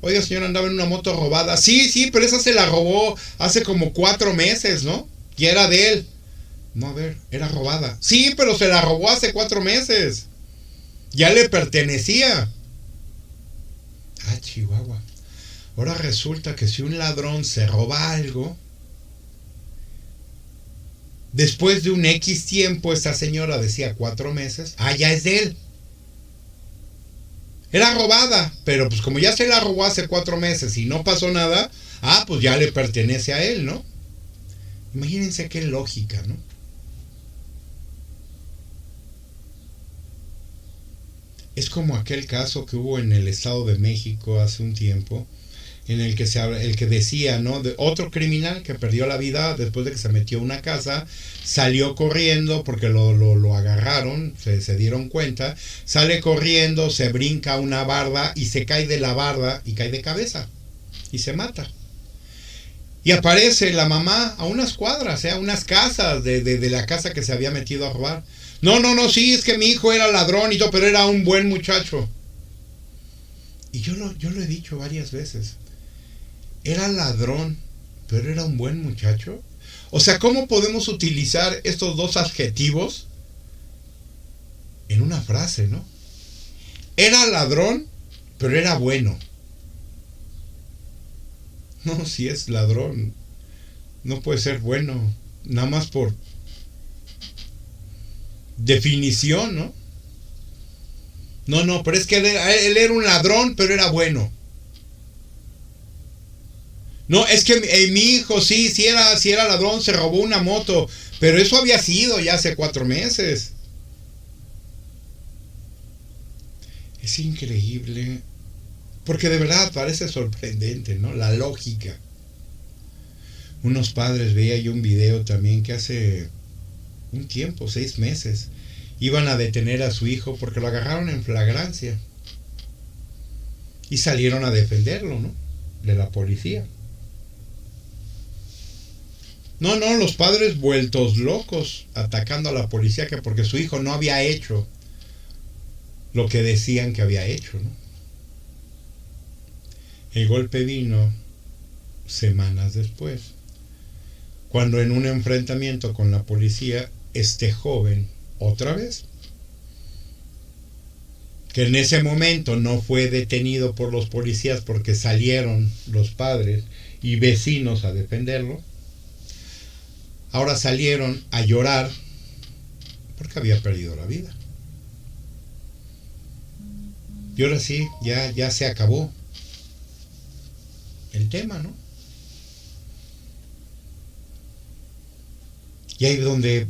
Oiga, señora, andaba en una moto robada. Sí, pero esa se la robó hace como 4 meses, ¿no? Y era de él. No, a ver, era robada. Sí, pero se la robó hace 4 meses. Ya le pertenecía. Ah, Chihuahua. Ahora resulta que si un ladrón se roba algo, después de un X tiempo, esta señora decía 4 meses, ya es de él. Era robada, pero pues como ya se la robó hace 4 meses y no pasó nada, pues ya le pertenece a él, ¿no? Imagínense qué lógica, ¿no? Es como aquel caso que hubo en el Estado de México hace un tiempo, en el que el que decía, ¿no? De otro criminal que perdió la vida después de que se metió a una casa, salió corriendo porque lo agarraron, se dieron cuenta, sale corriendo, se brinca una barda y se cae de la barda y cae de cabeza y se mata. Y aparece la mamá a unas cuadras, a unas casas de la casa que se había metido a robar. No, sí, es que mi hijo era ladrón y todo, pero era un buen muchacho. Y yo lo he dicho varias veces. Era ladrón, pero era un buen muchacho. O sea, ¿cómo podemos utilizar estos dos adjetivos en una frase, no? Era ladrón, pero era bueno. No, si es ladrón, no puede ser bueno, nada más por definición, ¿no? No, pero es que él era un ladrón, pero era bueno. No, es que mi hijo sí era ladrón, se robó una moto, pero eso había sido ya hace 4 meses. Es increíble, porque de verdad parece sorprendente, ¿no? La lógica. Unos padres, veía yo un video también que hace un tiempo, 6 meses, iban a detener a su hijo porque lo agarraron en flagrancia. Y salieron a defenderlo, ¿no? De la policía. No, los padres vueltos locos, atacando a la policía, que porque su hijo no había hecho lo que decían que había hecho, ¿no? El golpe vino semanas después, cuando en un enfrentamiento con la policía, este joven, otra vez, que en ese momento no fue detenido por los policías porque salieron los padres y vecinos a defenderlo, ahora salieron a llorar porque había perdido la vida. Y ahora sí, ya se acabó el tema, ¿no? Y ahí donde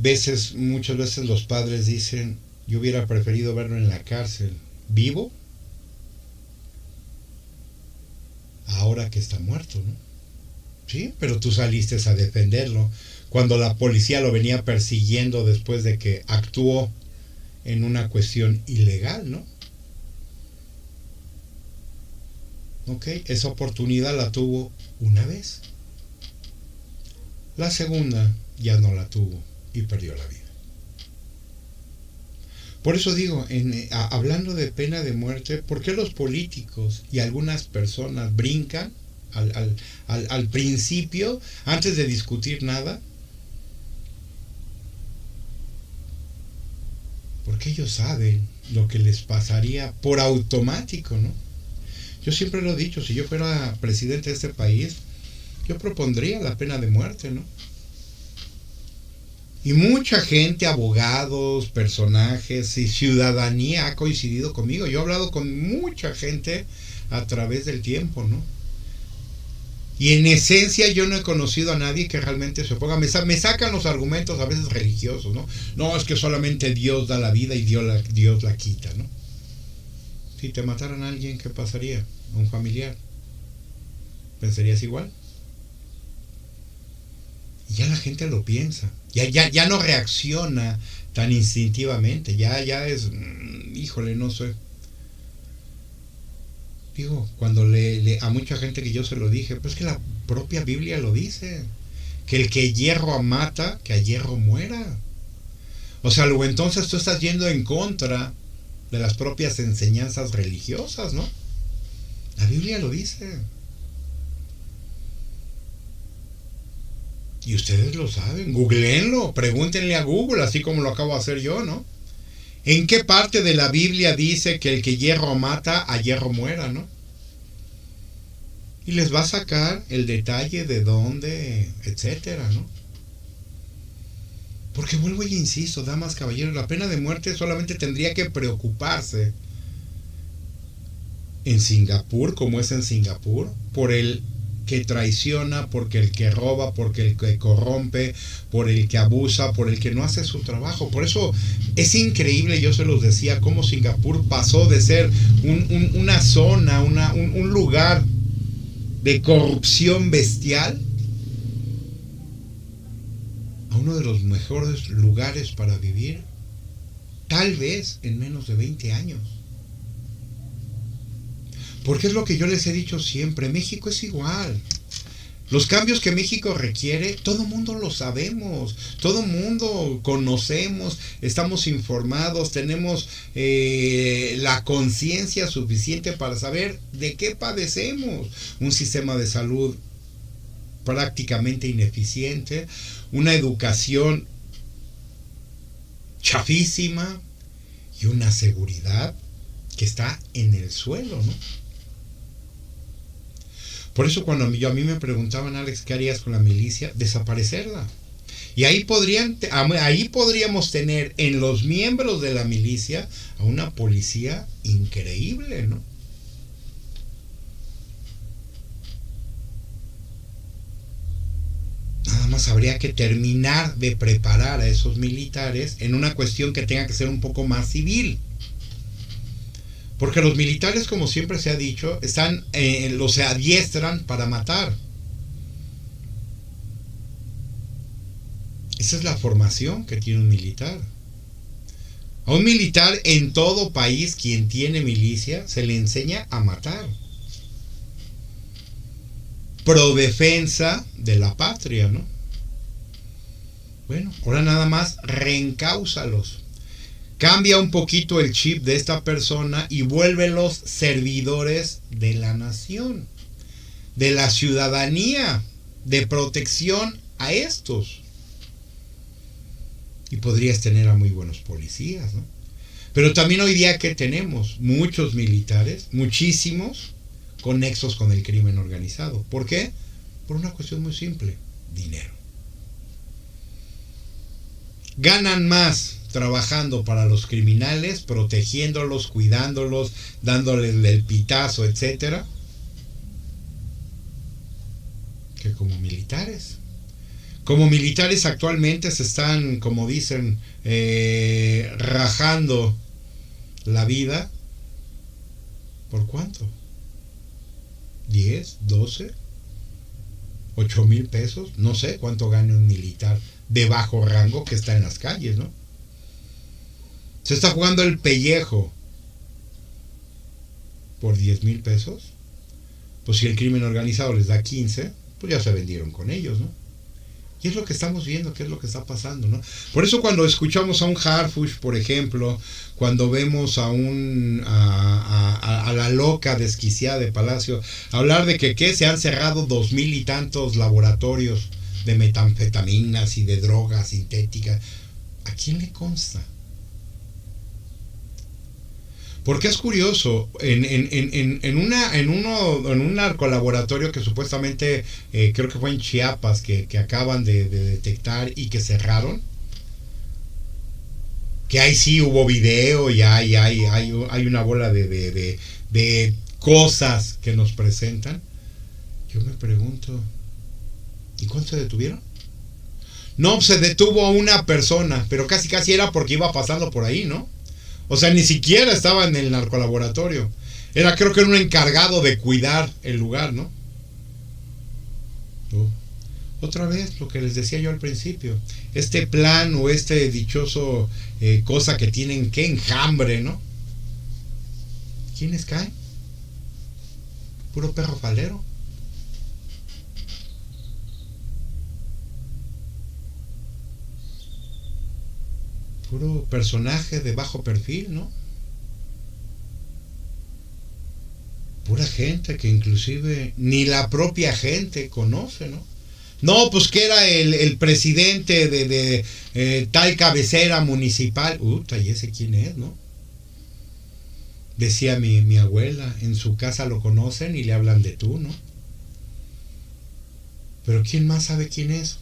muchas veces los padres dicen, yo hubiera preferido verlo en la cárcel, vivo, ahora que está muerto, ¿no? Sí, pero tú saliste a defenderlo cuando la policía lo venía persiguiendo después de que actuó en una cuestión ilegal, ¿no? Ok, esa oportunidad la tuvo una vez. La segunda ya no la tuvo y perdió la vida. Por eso digo, hablando de pena de muerte, ¿por qué los políticos y algunas personas brincan al principio antes de discutir nada? Porque ellos saben lo que les pasaría por automático, ¿no? Yo siempre lo he dicho, si yo fuera presidente de este país, yo propondría la pena de muerte, ¿no? Y mucha gente, abogados, personajes y ciudadanía ha coincidido conmigo. Yo he hablado con mucha gente a través del tiempo, ¿no? Y en esencia yo no he conocido a nadie que realmente se oponga. Me sacan los argumentos a veces religiosos, ¿no? No, es que solamente Dios da la vida y Dios la quita, ¿no? Si te mataran a alguien, ¿qué pasaría? A un familiar. ¿Pensarías igual? Y ya la gente lo piensa. Ya no reacciona tan instintivamente. Ya es... híjole, no sé. Digo, cuando a mucha gente que yo se lo dije, pues que la propia Biblia lo dice. Que el que hierro mata, que a hierro muera. O sea, luego entonces tú estás yendo en contra de las propias enseñanzas religiosas, ¿no? La Biblia lo dice. Y ustedes lo saben. Googleenlo, pregúntenle a Google, así como lo acabo de hacer yo, ¿no? ¿En qué parte de la Biblia dice que el que hierro mata, a hierro muera, ¿no? Y les va a sacar el detalle de dónde, etcétera, ¿no? Porque vuelvo y insisto, damas, caballeros, la pena de muerte solamente tendría que preocuparse en Singapur, como es en Singapur, por el que traiciona, porque el que roba, porque el que corrompe, por el que abusa, por el que no hace su trabajo. Por eso es increíble, yo se los decía, cómo Singapur pasó de ser una zona, un lugar de corrupción bestial a uno de los mejores lugares para vivir, tal vez en menos de 20 años. Porque es lo que yo les he dicho siempre, México es igual. Los cambios que México requiere, todo mundo lo sabemos, todo mundo conocemos, estamos informados, tenemos la conciencia suficiente para saber de qué padecemos. Un sistema de salud prácticamente ineficiente, una educación chafísima y una seguridad que está en el suelo, ¿no? Por eso cuando a mí me preguntaban, Alex, ¿qué harías con la milicia? Desaparecerla. Y ahí podríamos tener en los miembros de la milicia a una policía increíble, ¿no? Nada más habría que terminar de preparar a esos militares en una cuestión que tenga que ser un poco más civil. Porque los militares, como siempre se ha dicho, los se adiestran para matar. Esa es la formación que tiene un militar. A un militar en todo país, quien tiene milicia, se le enseña a matar. Pro defensa de la patria, ¿no? Bueno, ahora nada más reencáusalos. Cambia un poquito el chip de esta persona y vuélvelos servidores de la nación, de la ciudadanía, de protección a estos. Y podrías tener a muy buenos policías, ¿no? Pero también hoy día que tenemos muchos militares, muchísimos, con nexos con el crimen organizado. ¿Por qué? Por una cuestión muy simple: dinero. Ganan más trabajando para los criminales, protegiéndolos, cuidándolos, dándoles el pitazo, etcétera, que como militares. Como militares actualmente se están, como dicen, rajando la vida. ¿Por cuánto? ¿10, 12, 8 mil pesos? No sé cuánto gana un militar de bajo rango que está en las calles, ¿no? Se está jugando el pellejo por 10 mil pesos. Pues si el crimen organizado les da 15, pues ya se vendieron con ellos, ¿no? Y es lo que estamos viendo, qué es lo que está pasando, ¿no? Por eso cuando escuchamos a un Harfuch, por ejemplo, cuando vemos a la loca desquiciada de Palacio hablar de que se han cerrado 2,000 y tantos laboratorios de metanfetaminas y de drogas sintéticas, ¿a quién le consta? Porque es curioso, en un narcolaboratorio que supuestamente creo que fue en Chiapas, que acaban de detectar y que cerraron, que ahí sí hubo video y hay una bola de cosas que nos presentan. Yo me pregunto, ¿y cuántos se detuvieron? No, se detuvo a una persona, pero casi casi era porque iba pasando por ahí, ¿no? O sea, ni siquiera estaba en el narcolaboratorio. Creo que era un encargado de cuidar el lugar, ¿no? Oh. Otra vez lo que les decía yo al principio, este plan o este dichoso cosa que tienen que enjambre, ¿no? ¿Quiénes caen? Puro perro falero. Puro personaje de bajo perfil, ¿no? Pura gente que inclusive ni la propia gente conoce, ¿no? No, pues que era el presidente de tal cabecera municipal. ¿Y ese quién es, no? Decía mi abuela, en su casa lo conocen y le hablan de tú, ¿no? Pero ¿quién más sabe quién es?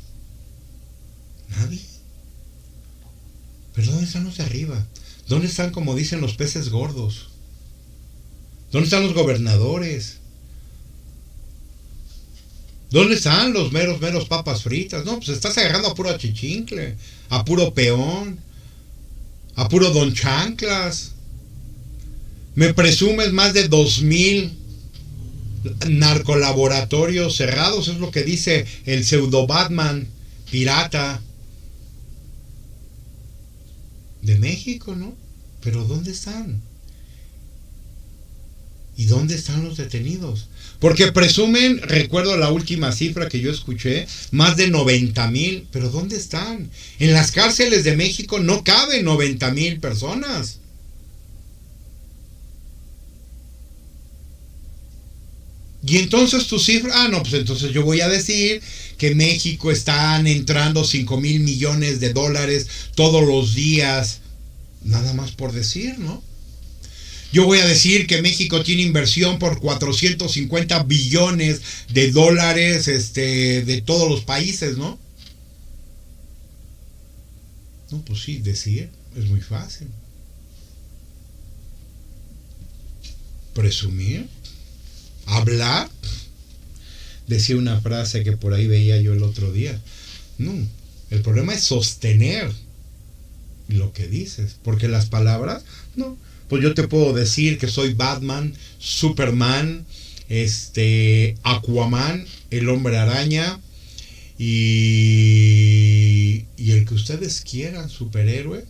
Nadie. ¿Pero dónde están los de arriba? ¿Dónde están, como dicen, los peces gordos? ¿Dónde están los gobernadores? ¿Dónde están los meros papas fritas? No, pues estás agarrando a puro achichincle, a puro peón, a puro don chanclas. Me presumes más de 2000 narcolaboratorios cerrados, es lo que dice el pseudo Batman pirata de México, ¿no? Pero ¿dónde están? ¿Y dónde están los detenidos? Porque presumen, recuerdo la última cifra que yo escuché, más de 90,000. ¿Pero dónde están? En las cárceles de México no caben 90,000 personas. Y entonces tu cifra, no, pues entonces yo voy a decir que México están entrando 5,000 millones de dólares todos los días. Nada más por decir, ¿no? Yo voy a decir que México tiene inversión por 450 billones de dólares de todos los países, ¿no? No, pues sí, decir es muy fácil. Presumir, hablar. Decía una frase que por ahí veía yo el otro día. No, el problema es sostener lo que dices, porque las palabras, no. Pues yo te puedo decir que soy Batman, Superman, Aquaman, el Hombre Araña y el que ustedes quieran, superhéroe.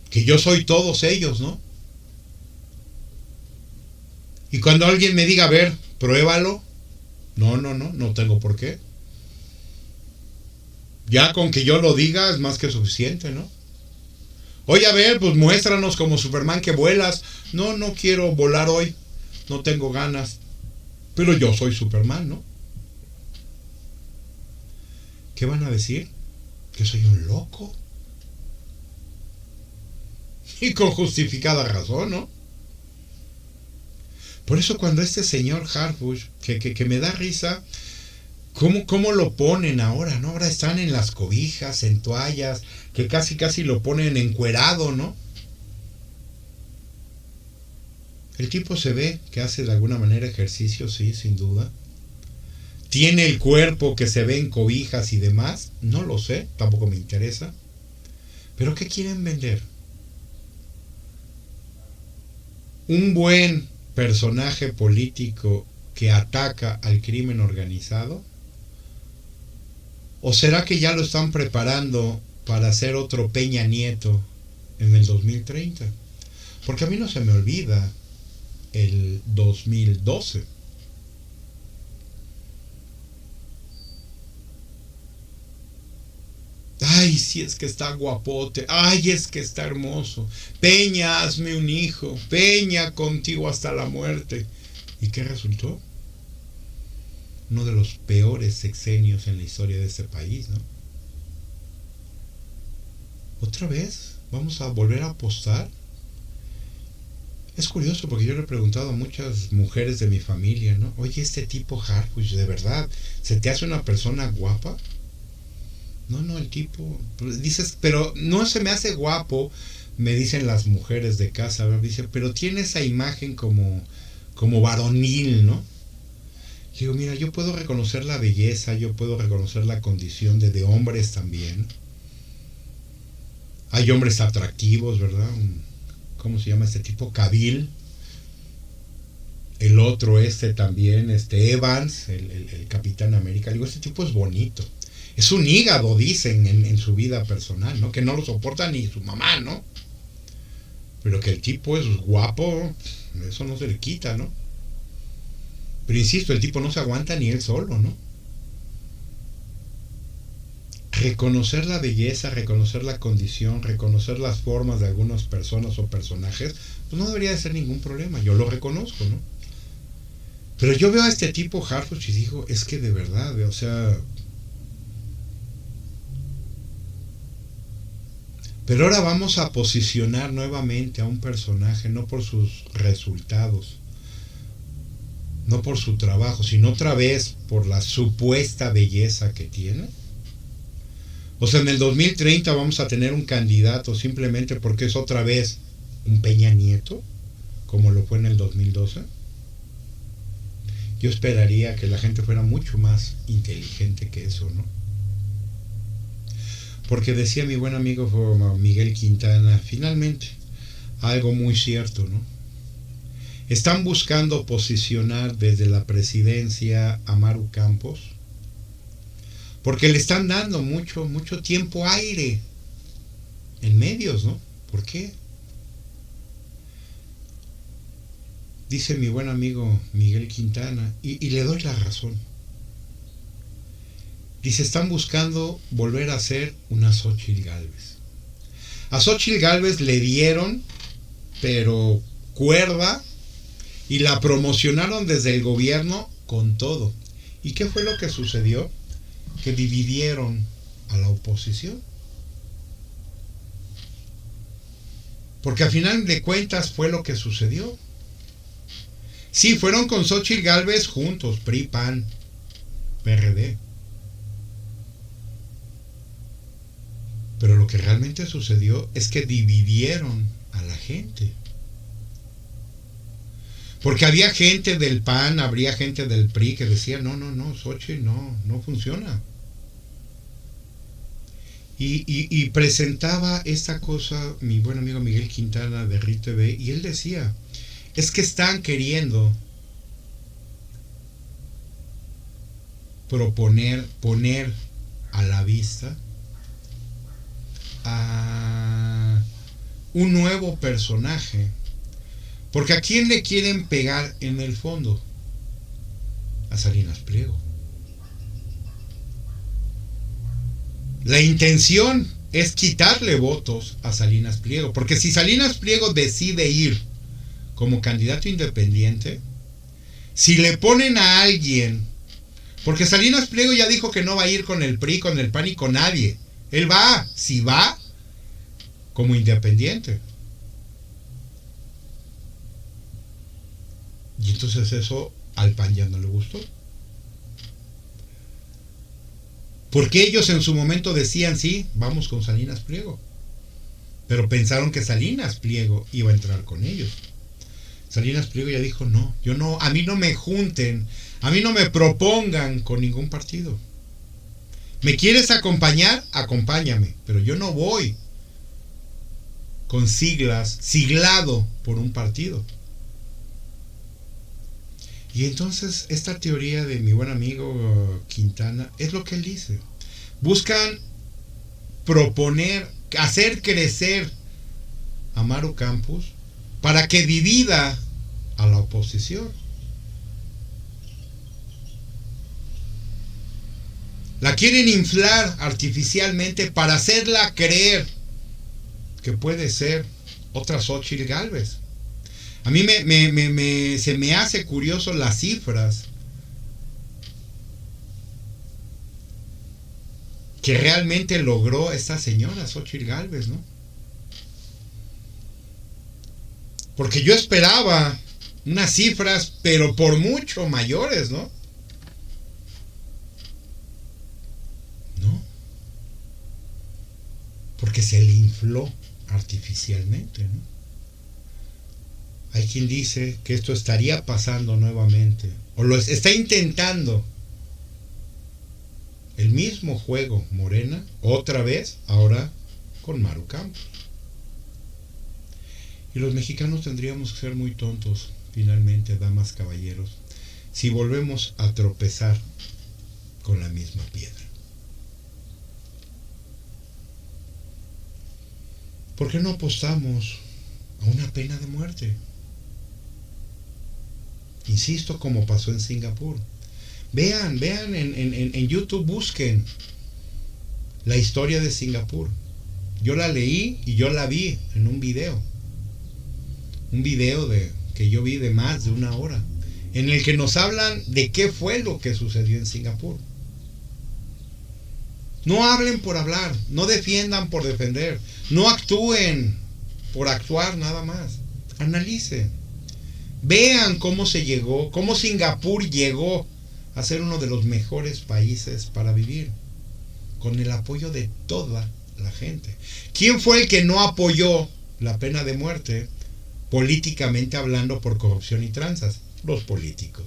Que yo soy todos ellos, ¿no? Y cuando alguien me diga, a ver, pruébalo. No tengo por qué. Ya con que yo lo diga es más que suficiente, ¿no? Oye, a ver, pues muéstranos como Superman que vuelas. No quiero volar hoy. No tengo ganas. Pero yo soy Superman, ¿no? ¿Qué van a decir? ¿Que soy un loco? Y con justificada razón, ¿no? Por eso cuando este señor Harfuch, que me da risa, ¿cómo lo ponen ahora, no? Ahora están en las cobijas, en toallas, que casi lo ponen encuerado, ¿no? El tipo se ve que hace de alguna manera ejercicio, sí, sin duda. ¿Tiene el cuerpo que se ve en cobijas y demás? No lo sé, tampoco me interesa. ¿Pero qué quieren vender? ¿Un buen personaje político que ataca al crimen organizado? ¿O será que ya lo están preparando para hacer otro Peña Nieto en el 2030? Porque a mí no se me olvida el 2012. Ay, sí, es que está guapote. Ay, es que está hermoso. Peña, hazme un hijo. Peña, contigo hasta la muerte. ¿Y qué resultó? Uno de los peores sexenios en la historia de este país, ¿no? ¿Otra vez? ¿Vamos a volver a apostar? Es curioso porque yo le he preguntado a muchas mujeres de mi familia, ¿no? Oye, este tipo Harfuch, ¿de verdad se te hace una persona guapa? No, el tipo, dices, pero no se me hace guapo, me dicen las mujeres de casa, ¿verdad? Dice, pero tiene esa imagen como varonil, ¿no? Le digo, mira, yo puedo reconocer la belleza, yo puedo reconocer la condición de hombres también. Hay hombres atractivos, ¿verdad? ¿Cómo se llama este tipo? Cavill. El otro, también, Evans, el Capitán América. Le digo, este tipo es bonito. Es un hígado, dicen, en su vida personal, ¿no? Que no lo soporta ni su mamá, ¿no? Pero que el tipo es guapo, eso no se le quita, ¿no? Pero insisto, el tipo no se aguanta ni él solo, ¿no? Reconocer la belleza, reconocer la condición, reconocer las formas de algunas personas o personajes, pues no debería de ser ningún problema. Yo lo reconozco, ¿no? Pero yo veo a este tipo Harfuch y digo, es que de verdad, o sea... Pero ahora vamos a posicionar nuevamente a un personaje, no por sus resultados, no por su trabajo, sino otra vez por la supuesta belleza que tiene. O sea, en el 2030 vamos a tener un candidato simplemente porque es otra vez un Peña Nieto, como lo fue en el 2012. Yo esperaría que la gente fuera mucho más inteligente que eso, ¿no? Porque decía mi buen amigo Miguel Quintana, finalmente, algo muy cierto, ¿no? Están buscando posicionar desde la presidencia a Maru Campos porque le están dando mucho tiempo aire en medios, ¿no? ¿Por qué? Dice mi buen amigo Miguel Quintana, y le doy la razón. Dice, están buscando volver a ser una Xóchitl Gálvez. A Xóchitl Gálvez le dieron, pero cuerda, y la promocionaron desde el gobierno con todo. ¿Y qué fue lo que sucedió? Que dividieron a la oposición. Porque al final de cuentas fue lo que sucedió. Sí, fueron con Xóchitl Gálvez juntos, PRI, PAN, PRD. Pero lo que realmente sucedió es que dividieron a la gente. Porque había gente del PAN, habría gente del PRI que decía, no, Xóchitl no funciona. Y presentaba esta cosa mi buen amigo Miguel Quintana de RIT TV, y él decía, es que están queriendo poner a la vista a un nuevo personaje. Porque ¿a quién le quieren pegar en el fondo? A Salinas Pliego. La intención es quitarle votos a Salinas Pliego, porque si Salinas Pliego decide ir como candidato independiente, si le ponen a alguien, porque Salinas Pliego ya dijo que no va a ir con el PRI, con el PAN y con nadie, él va, si va, como independiente. Y entonces eso al PAN ya no le gustó. Porque ellos en su momento decían, sí, vamos con Salinas Pliego. Pero pensaron que Salinas Pliego iba a entrar con ellos. Salinas Pliego ya dijo, no, yo no, a mí no me junten, a mí no me propongan con ningún partido. ¿Me quieres acompañar? Acompáñame, pero yo no voy con siglas, siglado por un partido. Y entonces esta teoría de mi buen amigo Quintana es lo que él dice. Buscan proponer, hacer crecer a Maru Campos para que divida a la oposición. La quieren inflar artificialmente para hacerla creer que puede ser otra Xóchitl Gálvez. A mí se me hace curioso las cifras que realmente logró esta señora Xóchitl Gálvez, ¿no? Porque yo esperaba unas cifras, pero por mucho mayores, ¿no? No. Porque se le infló artificialmente, ¿no? Hay quien dice que esto estaría pasando nuevamente, o lo está intentando. El mismo juego Morena, otra vez, ahora con Maru Campos. Y los mexicanos tendríamos que ser muy tontos, finalmente, damas, caballeros, si volvemos a tropezar con la misma piedra. ¿Por qué no apostamos a una pena de muerte? Insisto, como pasó en Singapur. Vean en YouTube, busquen la historia de Singapur. Yo la leí y yo la vi en un video. Un video que yo vi de más de 1 hora, en el que nos hablan de qué fue lo que sucedió en Singapur. No hablen por hablar, no defiendan por defender, no actúen por actuar nada más. Analicen. Vean cómo cómo Singapur llegó a ser uno de los mejores países para vivir, con el apoyo de toda la gente. ¿Quién fue el que no apoyó la pena de muerte, políticamente hablando, por corrupción y tranzas? Los políticos.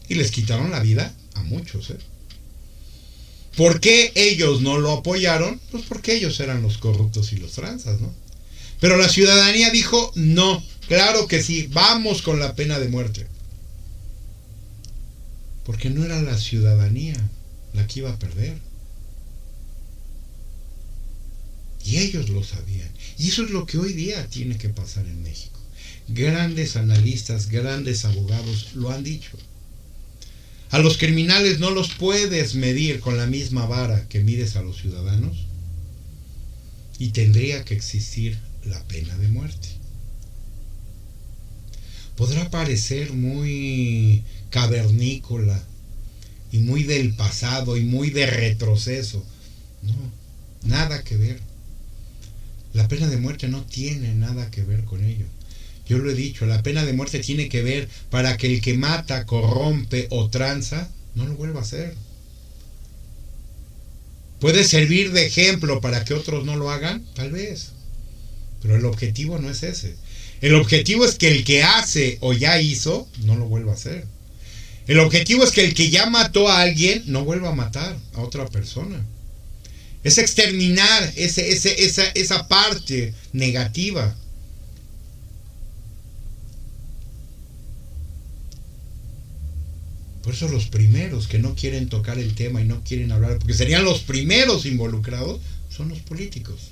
Y les quitaron la vida a muchos, ¿eh? ¿Por qué ellos no lo apoyaron? Pues porque ellos eran los corruptos y los tranzas, ¿no? Pero la ciudadanía dijo no, claro que sí, vamos con la pena de muerte. Porque no era la ciudadanía la que iba a perder. Y ellos lo sabían. Y eso es lo que hoy día tiene que pasar en México. Grandes analistas, grandes abogados lo han dicho. A los criminales no los puedes medir con la misma vara que mides a los ciudadanos. Y tendría que existir la pena de muerte. Podrá parecer muy cavernícola y muy del pasado y muy de retroceso. No, nada que ver. La pena de muerte no tiene nada que ver con ello. Yo lo he dicho, la pena de muerte tiene que ver para que el que mata, corrompe o tranza no lo vuelva a hacer. ¿Puede servir de ejemplo para que otros no lo hagan? Tal vez. Pero el objetivo no es ese. El objetivo es que el que hace o ya hizo no lo vuelva a hacer. El objetivo es que el que ya mató a alguien no vuelva a matar a otra persona. Es exterminar esa parte negativa. Por eso los primeros que no quieren tocar el tema y no quieren hablar, porque serían los primeros involucrados, son los políticos.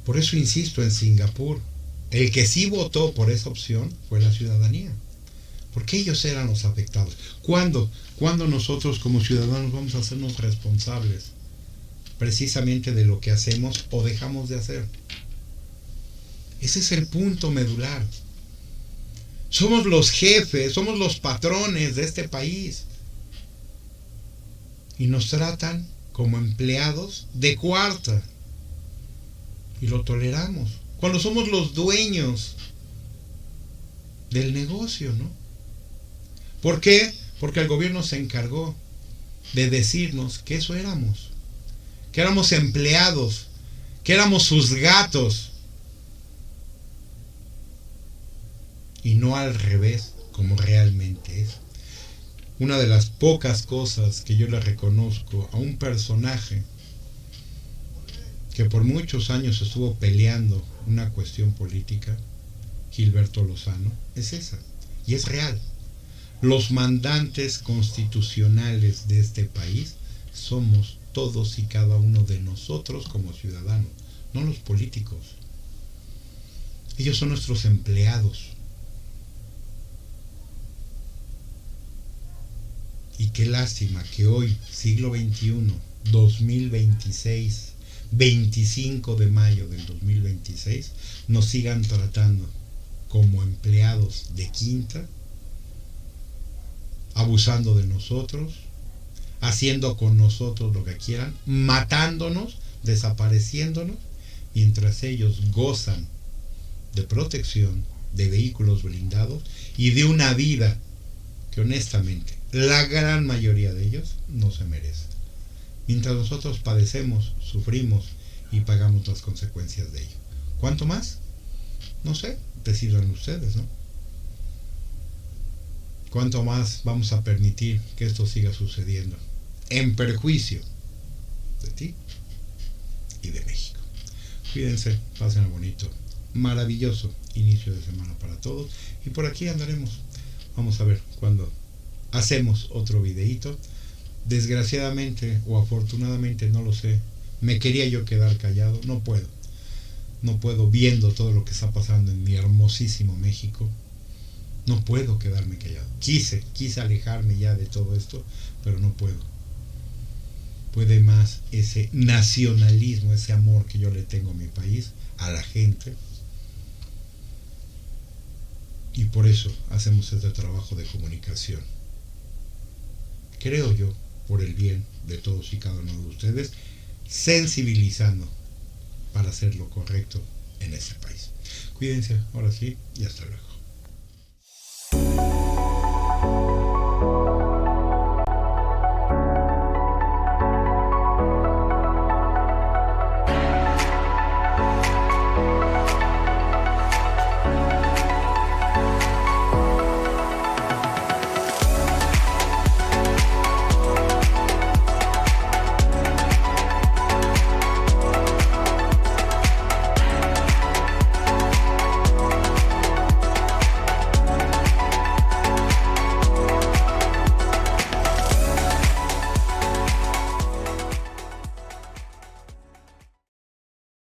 Por eso insisto, en Singapur, el que sí votó por esa opción fue la ciudadanía. Porque ellos eran los afectados. ¿Cuándo nosotros como ciudadanos vamos a hacernos responsables precisamente de lo que hacemos o dejamos de hacer? Ese es el punto medular. Somos los jefes, somos los patrones de este país. Y nos tratan como empleados de cuarta. Y lo toleramos. Cuando somos los dueños del negocio, ¿no? ¿Por qué? Porque el gobierno se encargó de decirnos que eso éramos. Que éramos empleados. Que éramos sus gatos. Y no al revés, como realmente es. Una de las pocas cosas que yo le reconozco a un personaje que por muchos años estuvo peleando una cuestión política, Gilberto Lozano, es esa. Y es real. Los mandantes constitucionales de este país somos todos y cada uno de nosotros como ciudadanos, no los políticos. Ellos son nuestros empleados. Y qué lástima que hoy, siglo XXI, 2026, 25 de mayo del 2026, nos sigan tratando como empleados de quinta, abusando de nosotros, haciendo con nosotros lo que quieran, matándonos, desapareciéndonos, mientras ellos gozan de protección, de vehículos blindados y de una vida que honestamente la gran mayoría de ellos no se merece. Mientras nosotros padecemos, sufrimos y pagamos las consecuencias de ello. ¿Cuánto más? No sé, decidan ustedes, ¿no? ¿Cuánto más vamos a permitir que esto siga sucediendo? En perjuicio de ti y de México. Cuídense, pasen bonito. Maravilloso inicio de semana para todos. Y por aquí andaremos. Vamos a ver cuándo hacemos otro videíto. Desgraciadamente o afortunadamente, no lo sé. Me quería yo quedar callado. No puedo. No puedo, viendo todo lo que está pasando en mi hermosísimo México. No puedo quedarme callado. Quise alejarme ya de todo esto, pero no puedo. Puede más ese nacionalismo, ese amor que yo le tengo a mi país, a la gente. Y por eso hacemos este trabajo de comunicación. Creo yo, por el bien de todos y cada uno de ustedes, sensibilizando para hacer lo correcto en este país. Cuídense, ahora sí, y hasta luego.